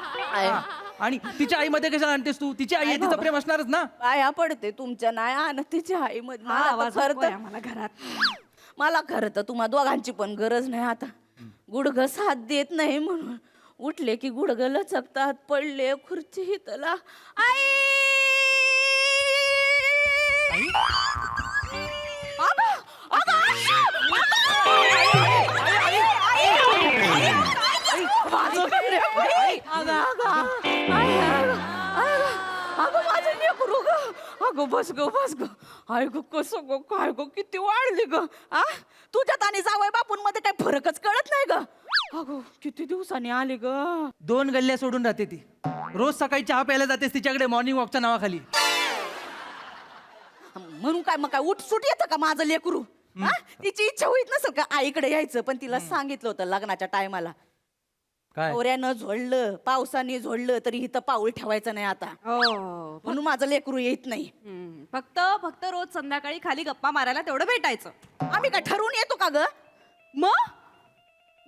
आणि तिच्या आईमध्ये कशाला आणतेस तू? तिची आई आहे, तिचं प्रेम असणारच ना. पाया पडते तुमच्या. नाही आण तिच्या आई मध्ये. मला खरं तर तुम्हा दोघांची पण गरज नाही आता. गुडघं साथ देत नाही म्हणून उठले की गुडघं लचकतात, पडले खुर्ची हितला. आई अगं, अगं, आशा! माझं लेकरू! अगं, अगं, आई, अगं, अगं, माझं लेकरू गं. अगं बस ग, बस ग. आय ग, कसं ग, काय ग, किती वाढली ग. आ तुझ्यात आणि जावई बापूंमध्ये काही फरकच कळत नाही ग. अगं किती दिवसांनी आली ग. 2 गल्ल्या सोडून राहते ती. रोज सकाळी चहा प्यायला जातेस तिच्याकडे मॉर्निंग वॉकच्या नावाखाली. म्हणून काय मग काय उठसूट येतं का माझं लेकरू? हा? तिची इच्छा होईत नसेल का आईकडे यायचं, पण तिला सांगितलं होतं लग्नाच्या टायमाला. काय नवऱ्यानं झोडलं, पावसाने झोडलं तरी इथं पाऊल ठेवायचं नाही आता. म्हणून माझं लेकरू येत नाही. फक्त फक्त रोज संध्याकाळी खाली गप्पा मारायला तेवढं भेटायचं. आम्ही काय ठरवून येतो का ग? मग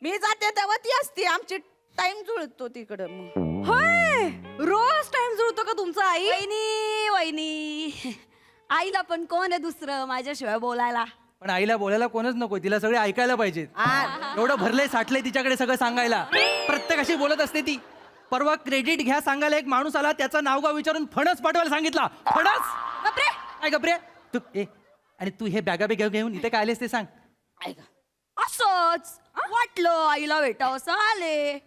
मी जाते तेव्हा ती असते, आमची टाइम जुळतो तिकडं. मग होय, रोज टाइम जुळतो का तुमचा? आई वहिनी, वहिनी, आईला पण कोण आहे दुसरं माझ्याशिवाय बोलायला? पण आईला बोलायला कोणच नको, तिला सगळे ऐकायला पाहिजेत. एवढं भरलंय साठलंय तिच्याकडे सगळं सांगायला. प्रत्येकाशी बोलत असते ती. परवा क्रेडिट घ्या सांगायला एक माणूस आला, त्याचं नाव गाव विचारून फणस पाठवायला सांगितला. फणस गप्रे. काय गप्रे तू आणि तू हे बॅगा बिगा घेऊन इथे काय आलेस ते सांग. ऐका, असंच वाटलं आईला भेटावं असं आले.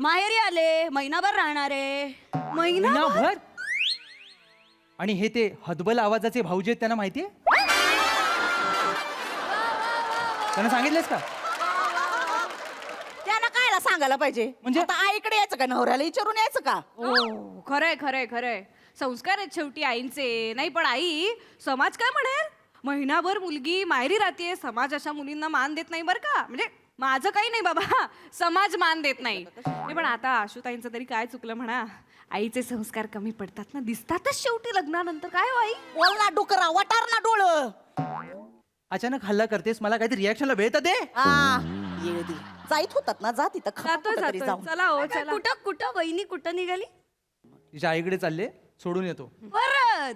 माहेरी आले, महिनाभर राहणारे. महिनाभर? आणि हे ते हदबल आवाजाचे भाऊजी आहेत त्यांना माहितीये? त्यांना सांगितलेस का? त्यांना कायला सांगायला पाहिजे? म्हणजे? आता आईकडे यायचं का, नवऱ्याला विचारून यायचं का? हो, खरंय खरंय खरंय. संस्कार आहेत शेवटी आईंचे. नाही पण आई, समाज काय म्हणेल? महिनाभर मुलगी माहेरी राहते, समाज अशा मुलींना मान देत नाही बरं का. म्हणजे माझं काही नाही बाबा, समाज मान देत नाही. नाही, पण आता आशुताईंचं तरी काय चुकलं म्हणा. आईचे संस्कार कमी पडतात ना, दिसतातच शेवटी लग्नानंतर. काय हो आई? बोल ना डुकरा, वटार ना डोळं. अचानक हल्ला करतेस, मला काहीतरी रिॲक्शनला वेळ तर दे. येऊ दे. जाईत होतात ना, जा तिथं खा जातोय कुठं तरी जातोय. जाऊन. चला हो चला. कुठं कुठं वहिनी कुठं निघाली? तिच्या आईकडे चालले, सोडून येतो. परत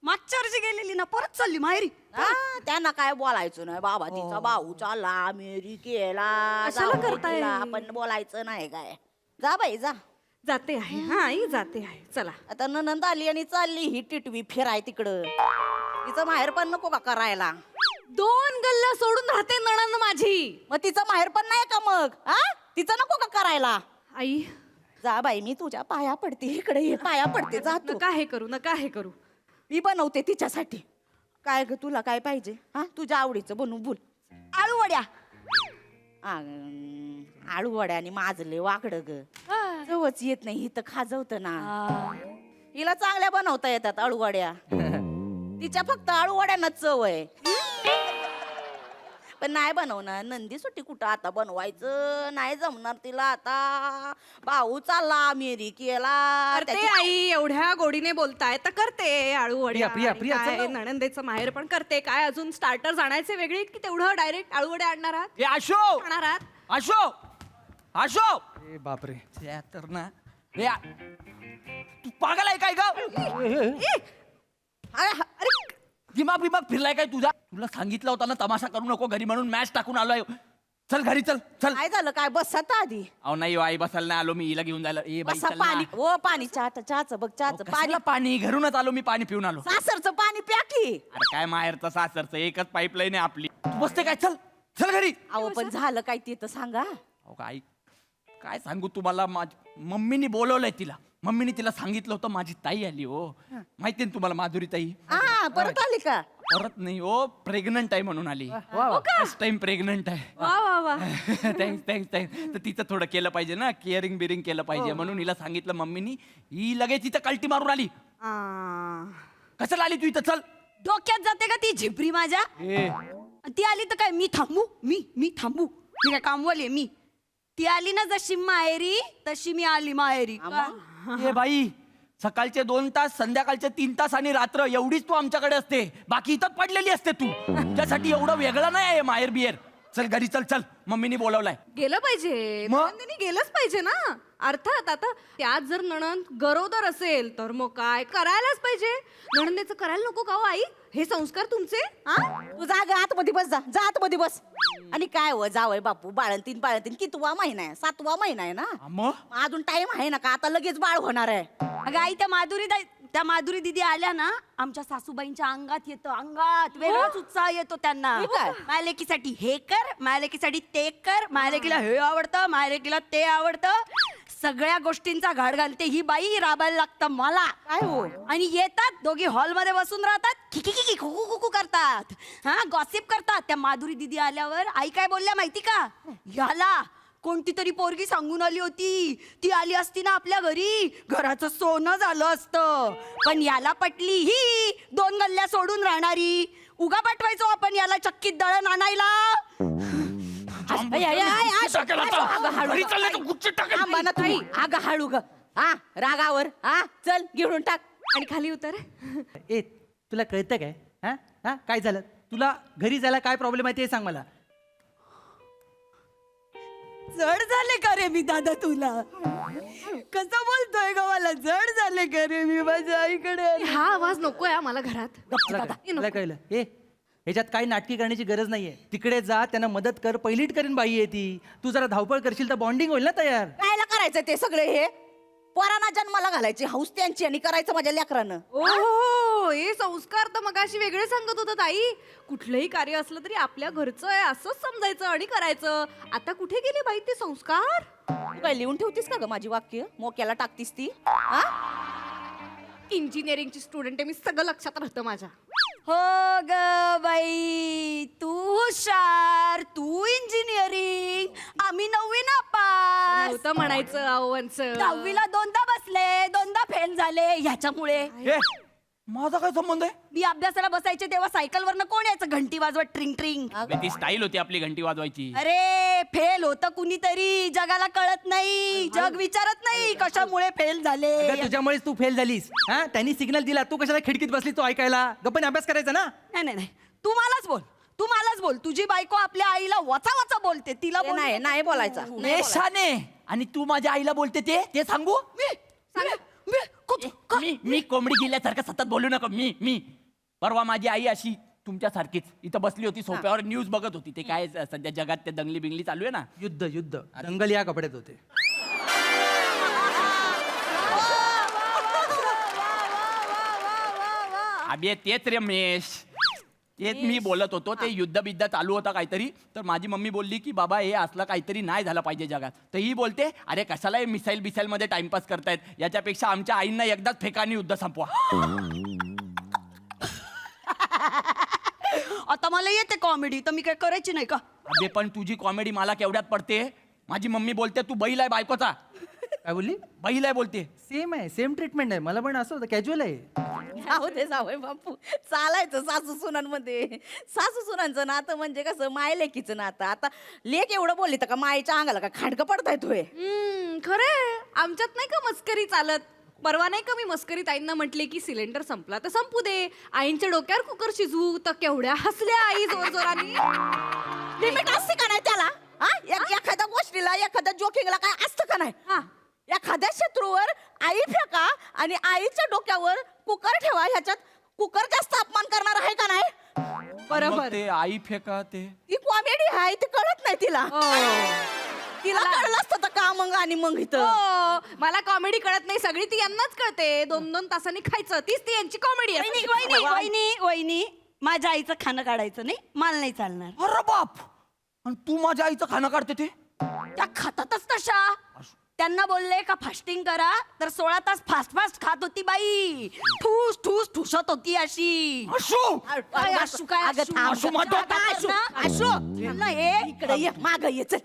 मागच्या वर्षी गेलेली ना, परत चालली माहेरी. त्यांना काय बोलायचं नाही बाबा. तिचा भाऊ चालला अमेरिकेला, कशाला जाऊ दे करताय? तिला, आपण बोलायचं नाही काय. जा बाई जा. जाते आहे. हा आई जाते आहे. चला. आता ननंद आली आणि चालली ही टिटवी फिराय तिकडं. तिचं माहेर पण नको का करायला? 2 गल्ल्या सोडून राहते नणंद माझी. मग तिचं माहेर पण नाही का मग? हा, तिचं नको का करायला? आई जा बाई, मी तुझ्या पाया पडते. इकडे ये, पाया पडते. जा तू. नका हे करू, नका हे करू. मी बनवते तिच्यासाठी. काय ग, तुला काय पाहिजे? हा, तुझ्या आवडीचं बनवू. बोल. आळू वड्या. आळू वड्या आणि माजले वाकड ग. जवळच येत नाही, इथं खाजवत ना. हिला चांगल्या बनवता येतात आळू वड्या. तिच्या फक्त आळू वड्यानच चव आहे. पण नाही बनवणार. नंदी सुट्टी कुठं आता बनवायचं, नाही जमणार तिला आता. भाऊ चालला अमेरिकेला. करते आई, एवढ्या गोडीने बोलताय तर करते आळू वड्या. प्रिया, प्रिया, आणि काय चल ना. नणंदेचं माहेर पण करते. काय अजून स्टार्टर्स आणायचे वेगळे की तेवढं डायरेक्ट आळू वड्या आणणार आहात? हे आशो, आणणार आहात? आशो, आशो. ए बापरे. त्या तर ना, हे तू पागल आहे काय ग? अरे दिमाग बिमाग फिरलाय काय तुझा? तुला सांगितलं होतं ना तमाशा करू नको घरी म्हणून मॅच टाकून आलोय. चल घरी चल चल. काय झालं? काय बसत आधी? अहो नाही हो, आई बसायला नाही आलो मी, हिला घेऊन जायला. ए बाई बसा. चल ना. पाणी ओ पाणी, चहाचं बघ, चहाचं पाणी. कशाला पाणी? घरूनच आलो मी, पाणी पिऊन आलो. सासरचं पाणी प्या की. अरे काय माहेरचं सासरचं एकच पाईपलाईन आहे आपली. तू बसते काय? चल चल घरी. अहो पण झालं काय ते तर सांगा. अहो काय काय सांगू तुम्हाला. मम्मीनी बोलवलंय तिला. मम्मीने तिला सांगितलं होतं माझी ताई आली हो. माहिती ना तुम्हाला माधुरी ताई? परत आली का? परत नाही हो, प्रेग्नंट आहे म्हणून आली. फर्स्ट टाइम प्रेग्नंट आहे. वा वा वा. Thanks thanks thanks. तर तिचं थोडं केलं पाहिजे ना, केअरिंग बिअरिंग केलं पाहिजे म्हणून हिला सांगितलं मम्मीनी. ही लगेच इथं कल्टी मारून आली. कशाला आली तू इथं? चल. डोक्यात जाते का ती झिपरी माझ्या? ती आली तर काय मी थांबू? मी थांबू? मी काय कामवाली आहे मी? ती आली ना जशी माहेरी तशी मी आली माहेरी. ए बाई, सकाळचे 2 तास, संध्याकाळचे 3 तास आणि रात्र एवढीच तू आमच्याकडे असते. बाकी इथं पडलेली असते तू. त्यासाठी एवढं वेगळं नाही आहे माहेर बिहेर. चल घरी चल चल मम्मीनी बोलवलाय. गेलं पाहिजे मग? नणंदीने गेलंच पाहिजे ना. अर्थात आता त्यात जर नणंद गरोदर असेल तर मग काय करायलाच पाहिजे. नणंदेचं करायला नको का हो आई? हे संस्कार तुमचे. तू जा ग आतमध्ये बस, जा आतमध्ये बस. आणि काय हो जावय बापू, बाळंतीन कितवा महिना आहे? 7वा महिना आहे ना. मग अजून टाइम आहे ना का? आता लगेच बाळ होणार आहे. अगं आई त्या माधुरी दिदी आल्या ना, आमच्या सासूबाईंच्या अंगात येतं, अंगात वेगळाच उत्साह येतो त्यांना. हे काय? माझ्या लेकीसाठी हे कर, माझ्या लेकीसाठी ते कर, माझ्या लेकीला हे आवडतं, माझ्या लेकीला ते आवडतं. सगळ्या गोष्टींचा घाट घालते ही बाई. राबायला लागतं मला. काय हो? आणि येतात दोघी हॉलमध्ये बसून राहतात, खिकी खिकी खुकू खुकू करतात, हा गॉसिप करतात. त्या माधुरी दिदी आल्यावर आई काय बोलल्या माहिती का? ह्याला कोणती तरी पोरगी सांगून आली होती, ती आली असती ना आपल्या घरी, घराचं सोनं झालं असतं. पण याला पटली ही 2 गल्ल्या सोडून राहणारी. उगा पाठवायचो आपण याला चक्कीत दळण आणायला. अगं हळू ग. हा रागावर. हा चल घेऊन टाक. आणि खाली उतर. ए तुला कळतं काय? हा हा काय झालं? तुला घरी जायला काय प्रॉब्लेम आहे ते सांग मला. जड झाले का रे मी दादा तुला? कसं बोलतोय ग मला? जड झाले का रे मी माझ्या आईकडे? हा आवाज नकोय हा मला घरात. मला कळलं. ए ह्याच्यात काही नाटकी करण्याची गरज नाहीये. तिकडे जा, त्यांना मदत कर. पहिलीट करीन बाई आहे ती. तू जरा धावपळ करशील तर बॉन्डिंग होईल ना तयार. कायला करायचं ते सगळे हे? पोरांना जन्माला घालायची हौस त्यांची आणि करायचं माझ्या लेकरानं. ओ हे संस्कार तर मगाशी वेगळे सांगत होतात आई. कुठलंही कार्य असलं तरी आपल्या घरचं आहे असंच समजायचं आणि करायचं. आता कुठे गेली बाई ते संस्कार? तू काय लिहून ठेवतीस का ग माझी वाक्य? मोक्याला टाकतीस ती? हा? इंजिनिअरिंगची स्टुडंट आहे मी, सगळं लक्षात राहतं माझ्या. हो ग बाई, तू हुशार, तू इंजिनिअरिंग, आम्ही 9वी नापास. नव्हतं म्हणायचं आव्हानचं. 10वीला 2दा बसले, 2दा फेल झाले ह्याच्यामुळे. ए माझा काय संबंध आहे? मी अभ्यासाला बसायचे तेव्हा सायकलवरनं कोण यायचं घंटी वाजवत ट्रिंग ट्रिंग? ती स्टाईल होती आपली घंटी वाजवायची. अरे फेल होतं कुणीतरी, जगाला कळत नाही, जग विचारत नाही कशामुळे फेल झाले. अगं, तुझ्यामुळेच तू फेल झालीस. हा त्यांनी सिग्नल दिला, तू कशाला खिडकीत बसली तो ऐकायला? गप्पन अभ्यास करायचा ना. नाही तू मलाच बोल. तुझी बायको आपल्या आईला वचा वचा बोलते, तिला बोल. नाही बोलायचा. शाने आणि तू माझ्या आईला बोलते ते सांगू? मी कोंबडी गेल्यासारखं सतत बोलू नका. मी परवा माझी आई अशी तुमच्यासारखीच इथं बसली होती सोफ्यावर, न्यूज बघत होती. ते काय सध्या जगात ते दंगली बिंगली चालू आहे ना. युद्ध दंगल या कपड्यात होते. अबे तेच रमेश, तेच मी बोलत होतो. ते युद्ध चालू होता काहीतरी. तर माझी मम्मी बोलली की बाबा हे असलं काहीतरी नाही झालं पाहिजे जगात. तर ही बोलते अरे कशाला हे मिसाईल मध्ये टाइमपास करतायत, याच्यापेक्षा आमच्या आईंना एकदाच फेकानी युद्ध संपवा. आता मला येते कॉमेडी, तर मी काय करायची नाही का? अबे पण तुझी कॉमेडी मला केवढ्यात पडते. माझी मम्मी बोलते तू बैल आहे बायकोचा. काय बोलली? बैल आहे बोलते. सेम आहे, सेम ट्रीटमेंट आहे. मला पण असं होतं, कॅज्युअल आहे. जाऊ दे जावय बापू, चालायचं सासू सुनांमध्ये. सासू सुनांचं नातं म्हणजे कसं माय लेकीचं नातं. आता लेक एवढं बोलली तर का मायेच्या अंगाला का खाडकं पडताय तुय? खरंय आमच्यात नाही का मस्करी चालत. परवा नाही का मी मस्करीत आईंना म्हटले की सिलेंडर संपला तर संपू दे, आईंच्या डोक्यावर कुकर शिजवू. तर केवढ्या हसल्या आई जोरजोराने. लिमिट असते का नाही त्याला? एखाद्या गोष्टीला एखाद्या जोकिंगला काय असतं का नाही? एखाद्या शत्रूवर आई फेका आणि आईच्या डोक्यावर कुकर ठेवा, ह्याच्यात कुकर जास्त अपमान करणार आहे का नाही? बरोबर. ते आई फेका ते ती कॉमेडी आहे, ती कळत नाही तिला. तिला कळलं असतं तर का मग? आणि मग इथं मला कॉमेडी कळत नाही, सगळी ती यांनाच कळते. 2-2 तासांनी खायचं, तीच ती यांची कॉमेडी आहे. वहिनी माझ्या आईचं खाणं काढायचं नाही, मला नाही चालणार. अरे बाप, आणि तू माझ्या आईचं खाणं काढते ते? त्या खातातच तशा. त्यांना बोलले का फास्टिंग करा, तर 16 तास फास्ट खात होती बाई. ठूस ठुसत होती अशी. इकडे ये, माग ये चल.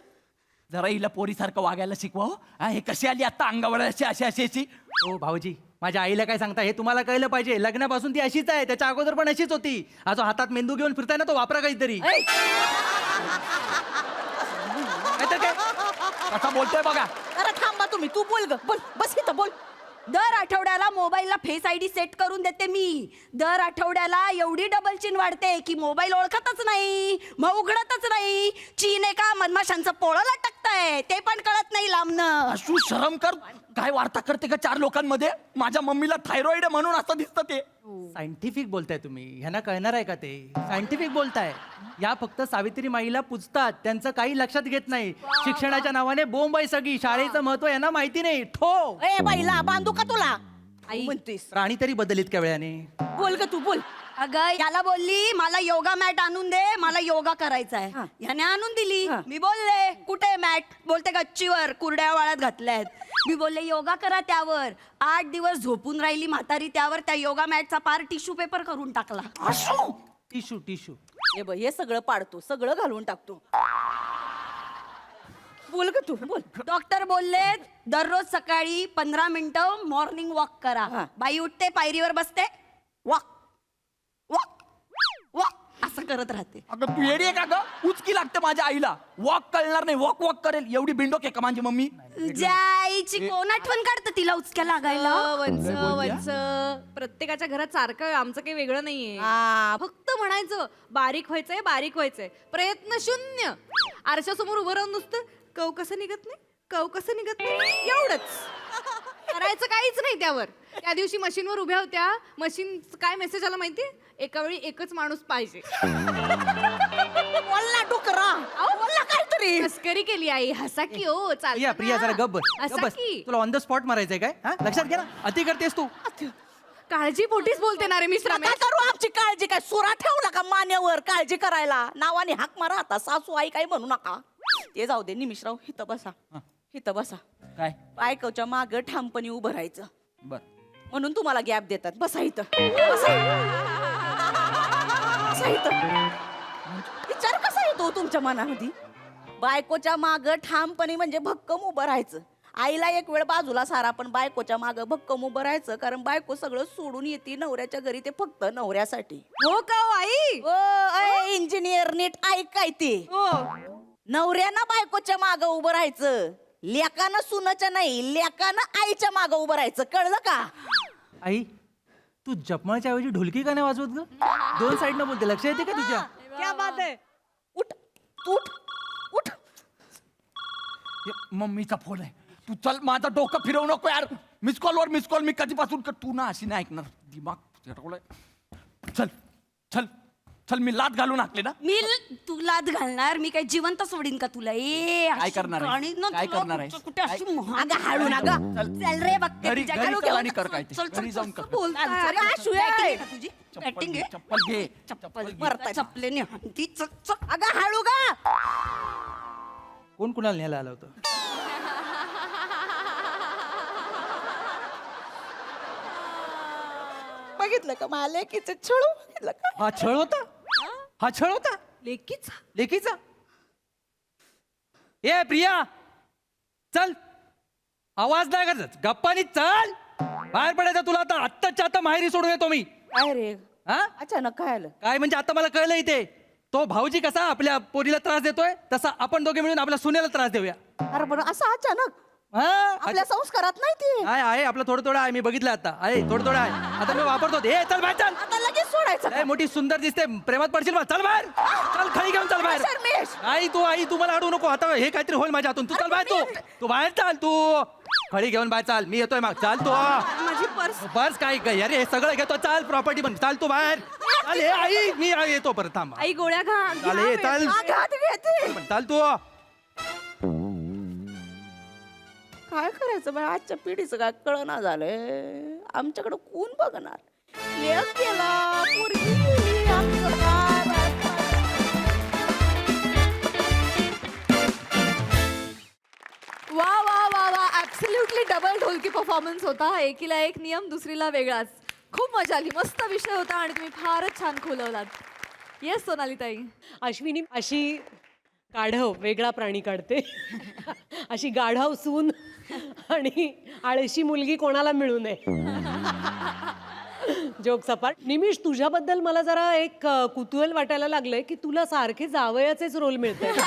जरा हिला पोरीसारखं वागायला शिकवा. हे कशी आली आता अंगावर अशी? ओ भाऊजी, माझ्या आईला काय सांगता हे तुम्हाला कळलं पाहिजे. लग्नापासून ती अशीच आहे, त्याच्या अगोदर पण अशीच होती. जो हातात मेंदू घेऊन फिरताय ना तो वापरा काहीतरी. कसा बोलतोय बघा. अरे थांबा तुम्ही, तू बोल ग, बोल, बस इथं बोल. दर आठवड्याला मोबाईलला फेस आयडी सेट करून देते मी. दर आठवड्याला एवढी डबल चीन वाढते की मोबाईल ओळखतच नाही, मग उघडतच नाही. चीन एका मधमाशांचं पोळं लटकतंय ते पण कळत नाही लांबनं. अशू शरम कर. काय वार्ता करते का 4 लोकांमध्ये? माझ्या मम्मीला थायरॉइड म्हणून असं दिसतं ते. सायंटिफिक बोलताय तुम्ही, ह्यांना कळणार आहे का ते? सायंटिफिक बोलताय. या फक्त सावित्री माईला पुजतात, त्यांचं काही लक्षात घेत नाही. शिक्षणाच्या नावाने बोंब आहे सगळी. शाळेचं महत्व यांना माहिती नाही. ठो ए बाईला बांधू का तुला? आई म्हणतेस प्राणी तरी बदलित का वेळाने? बोल ग तू बोल. अगं याला बोलली मला योगा मॅट आणून दे, मला योगा करायचा आहे. ह्याने आणून दिली. मी बोलले कुठे मॅट? बोलते गच्चीवर कुरड्या वाळ्यात घातल्यात. मी बोलले योगा करा त्यावर. 8 दिवस झोपून राहिली म्हातारी त्यावर. त्या योगा मॅटचा पार टिश्यू पेपर करून टाकला. Tissue tissue. हे बघ हे सगळं पाडतो, सगळं घालून टाकतो. बोल ग तू बोल. डॉक्टर बोलले दररोज सकाळी 15 मिनिटं मॉर्निंग वॉक करा. बाई उठते पायरीवर बसते वॉक वॉक वॉक असं करत राहते. अगं तू येडी आहे का ग? उचकी लागते माझ्या आईला. वॉक कळणार नाही, वॉक वॉक करेल एवढी बिंडोक आहे का माझी मम्मी? जायची कोण आठवण काढतं तिला उचक्या लागायला. वंच वंच प्रत्येकाच्या घरात सारखं आहे, आमचं काही वेगळं नाहीये. फक्त म्हणायचं बारीक व्हायचंय, बारीक व्हायचंय. प्रयत्न शून्य. आरशासमोर उभं राहून नुसतं कव कसं निघत नाही, कव कसं निघत नाही, एवढंच करायचं. काहीच नाही त्यावर. त्या दिवशी मशीनवर उभ्या होत्या. मशीन काय मेसेज आला माहिती? एका वेळी एकच माणूस पाहिजे. बोल ना डुकरा. बोल ना काहीतरी. मस्करी केली आई. हसा की हो. प्रिया प्रिया जरा गब्बर हसा की. तुला ऑन द स्पॉट मारायचंय काय? हा लक्षात घे ना, अति करतेस तू. काळजी पोटीच बोलते ना रे मिश्रा. काय करू आमची काळजी? काय सुरा ठेवला का मान्यावर काळजी करायला? नावाने हाक मारा आता. सासू आई काही म्हणू नका. ते जाऊ दे. निमिषराव इथं बसा, इथं बसा. काय? बायकोच्या माग ठामपणे उभं राहायचं. बर. म्हणून तुम्हाला गॅप देतात. बसा इथं. बसा इथं. विचार कसा येतो तुमच्या मनामध्ये? बायकोच्या माग ठामपणे म्हणजे भक्कम उभं राहायचं. आईला एक वेळ बाजूला सारा, पण बायकोच्या माग भक्कम उभं राहायचं. कारण बायको सगळं सोडून येते नवऱ्याच्या घरी, ते फक्त नवऱ्यासाठी. हो का हो आई? ओ इंजिनियर नीट ऐक काय ते. नवऱ्यानं बायकोच्या माग उभं राहायचं. लेकानं सुनाच्या नाही, लेकानं आईच्या माग उभं राहायचं. कळलं का? आई तू जपमाळच्या ऐवजी ढोलकी का नाही वाजवत ग? 2 साईडनं बोलते, लक्ष येते का तुझ्या? क्या बात आहे. उठ उठ उठ. मम्मीचा फोन आहे. तू चल, माझं डोकं फिरवू नको यार. मिस कॉलवर मिस कॉल. मी कधीपासून तू ना अशी नाही ऐकणार. दिमाग फिरवलाय. चल चल चल. मी लात घालून हाकले ना. मी तुला घालणार? मी काय जिवंत सोडीन का तुला? ए काय करणार आहे? गाणी ना काय तुला करणार आहे? कुठे अशी अगं हाळू ना ग. चल रे बघते घरी तुझ्या घरी घरी चल घेऊन. आणि कर काय ते. चल, चल, घरी जाऊन कर. बोलताय. अरे, अरे, आशू batting आहे. आहे का तुझी? Batting आहे? चप्पल घे. चप्पल बरं, चपलेने हाणती. चल, चल. अगं हाळू गा. कोण कुणाला न्यायला आलं होतं? बघितलं का मला लेकीचं छळू? बघितलं का? हा छळ होता. हा छळ होता लेकीच. लेकीचा. ए प्रिया चल, आवाज नाही करत, गप्पानी चल. बाहेर पडायचं तुला आता. आत्ताच्या आता माहेरी सोडून येतो मी. काय रे? हा अचानक काय आलं? काय म्हणजे आता मला कळलं इथे. तो भाऊजी कसा आपल्या पोरीला त्रास देतोय, तसा आपण दोघे मिळून आपल्या सुनेला त्रास देऊया. अरे पण असं अचानक हा आपल्या संस्कारात नाही ते. आहे आपलं थोडं थोडं आहे. मी बघितलं आता आहे, थोडं थोडं आहे. आता मी वापरतो. हे चल बाहेर चल. आता लगेच सोडायचं का? ए, मोठी सुंदर दिसते, प्रेमात पडशील बा. चल बाहेर. चल खाली घेऊन चल बाहेर. शर्मेश. आई तू मला अडवू नको. आता हे काहीतरी होईल माझ्या हातून. तू चल बाहेर. तू बाहेर चाल. तू खडी घेऊन बाहेर चाल. मी येतोय माग. चाल तू. माझी पर्स. बस काय अरे हे सगळं घेतो. चाल प्रॉपर्टी पण. चाल तू बाहेर. चाल हे आई मी येतो परत. थांब. आई गोळ्या घा. चाल हे चाल. आघात घेते. पण चाल तू. काय करायचं बाय? आजच्या पिढीचं काय कळना झालंय. आमच्याकडे कोण बघणार? लेक गेला, पोरगी गेली, आमचं काय? वा वा वा वा. ऍब्सोल्युटली डबल ढोलकी परफॉर्मन्स होता. एकीला एक नियम, दुसरीला वेगळाच. खूप मजा आली. मस्त विषय होता आणि तुम्ही फारच छान खोलवलात. येस सोनाली ताई. अश्विनी अशी गाढव वेगळा प्राणी काढते. अशी गाढव सून आणि आळशी मुलगी कोणाला मिळू नये. जोक सपाट. निमिष, तुझ्याबद्दल मला जरा एक कुतूहल वाटायला लागलंय की तुला सारखे जावयाचेच रोल मिळतात.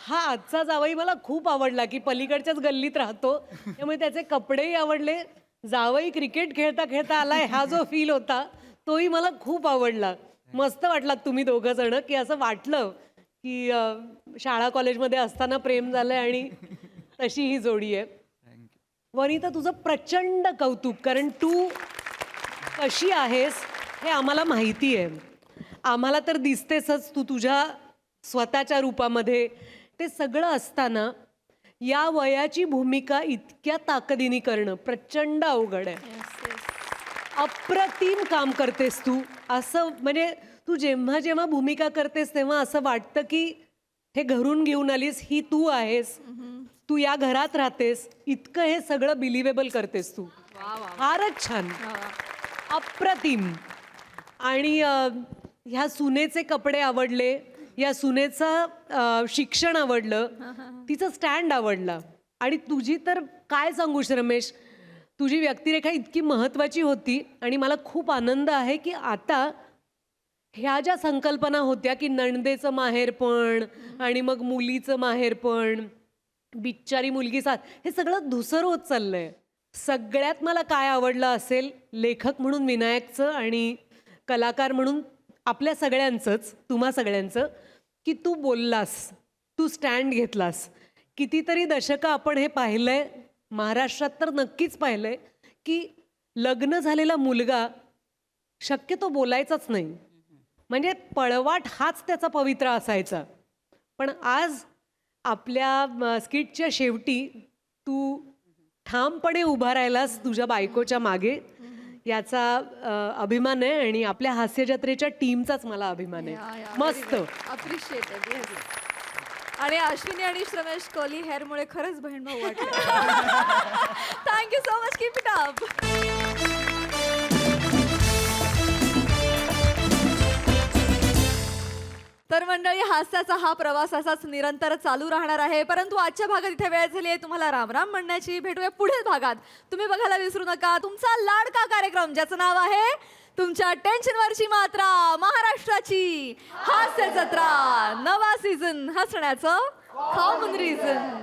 हा आजचा जावई मला खूप आवडला की पलीकडच्याच गल्लीत राहतो त्यामुळे त्याचे कपडेही आवडले. जावई क्रिकेट खेळता खेळता आलाय हा जो फील होता तोही मला खूप आवडला. मस्त वाटलात तुम्ही दोघं जण की असं वाटलं की शाळा कॉलेजमध्ये असताना प्रेम झालंय आणि तशी ही जोडी आहे. वनिता तुझं प्रचंड कौतुक, कारण तू कशी आहेस हे आम्हाला माहिती आहे. आम्हाला तर दिसतेसच तू तुझ्या स्वतःच्या रूपामध्ये. ते सगळं असताना या वयाची भूमिका इतक्या ताकदीने करणं प्रचंड अवघड आहे. अप्रतिम काम करतेस तू. असं म्हणजे तू जेव्हा जेव्हा भूमिका करतेस तेव्हा असं वाटतं की हे घरून घेऊन आलीस, ही तू आहेस, तू या घरात राहतेस. इतकं हे सगळं बिलिव्हेबल करतेस तू. फारच छान, अप्रतिम. आणि ह्या सुनेचे कपडे आवडले, या सुनेचं शिक्षण आवडलं, तिचं स्टँड आवडला. आणि तुझी तर काय सांगूस रमेश, तुझी व्यक्तिरेखा इतकी महत्त्वाची होती. आणि मला खूप आनंद आहे की आता ह्या ज्या संकल्पना होत्या की नणंदेचं माहेरपण आणि मग मुलीचं माहेरपण, बिच्चारी मुलगी साथ, हे सगळं धुसर होत चाललंय. सगळ्यात मला काय आवडलं असेल, लेखक म्हणून विनायकचं आणि कलाकार म्हणून आपल्या सगळ्यांचंच, तुम्हा सगळ्यांचं, की तू बोललास, तू स्टँड घेतलास. कितीतरी दशकं आपण हे पाहिलंय, महाराष्ट्रात तर नक्कीच पाहिलंय, की लग्न झालेला मुलगा शक्यतो बोलायचाच नाही. म्हणजे पळवाट हाच त्याचा पवित्रा असायचा. पण आज आपल्या स्किटच्या शेवटी तू ठामपणे उभा राहिलास तुझ्या बायकोच्या मागे, याचा अभिमान आहे. आणि आपल्या हास्यजत्रेच्या टीमचाच मला अभिमान आहे. मस्त, अप्रिशिएटेड. आणि अश्विनी आणि रमेश कोहली हेअरमुळे खरंच बहीण भाऊ वाटलं. Thank you so much, keep it up. तर मंडळी, हास्याचा हा प्रवास असाच निरंतर चालू राहणार आहे. परंतु आजच्या भागात इथे वेळ झाली आहे तुम्हाला राम राम म्हणण्याची. भेटूया पुढील भागात. तुम्ही बघायला विसरू नका तुमचा लाडका कार्यक्रम, ज्याचं नाव आहे तुमच्या टेन्शनवरची मात्रा, महाराष्ट्राची हास्य जत्रा, नवा सीझन, हसण्याचं कॉमन रिझन.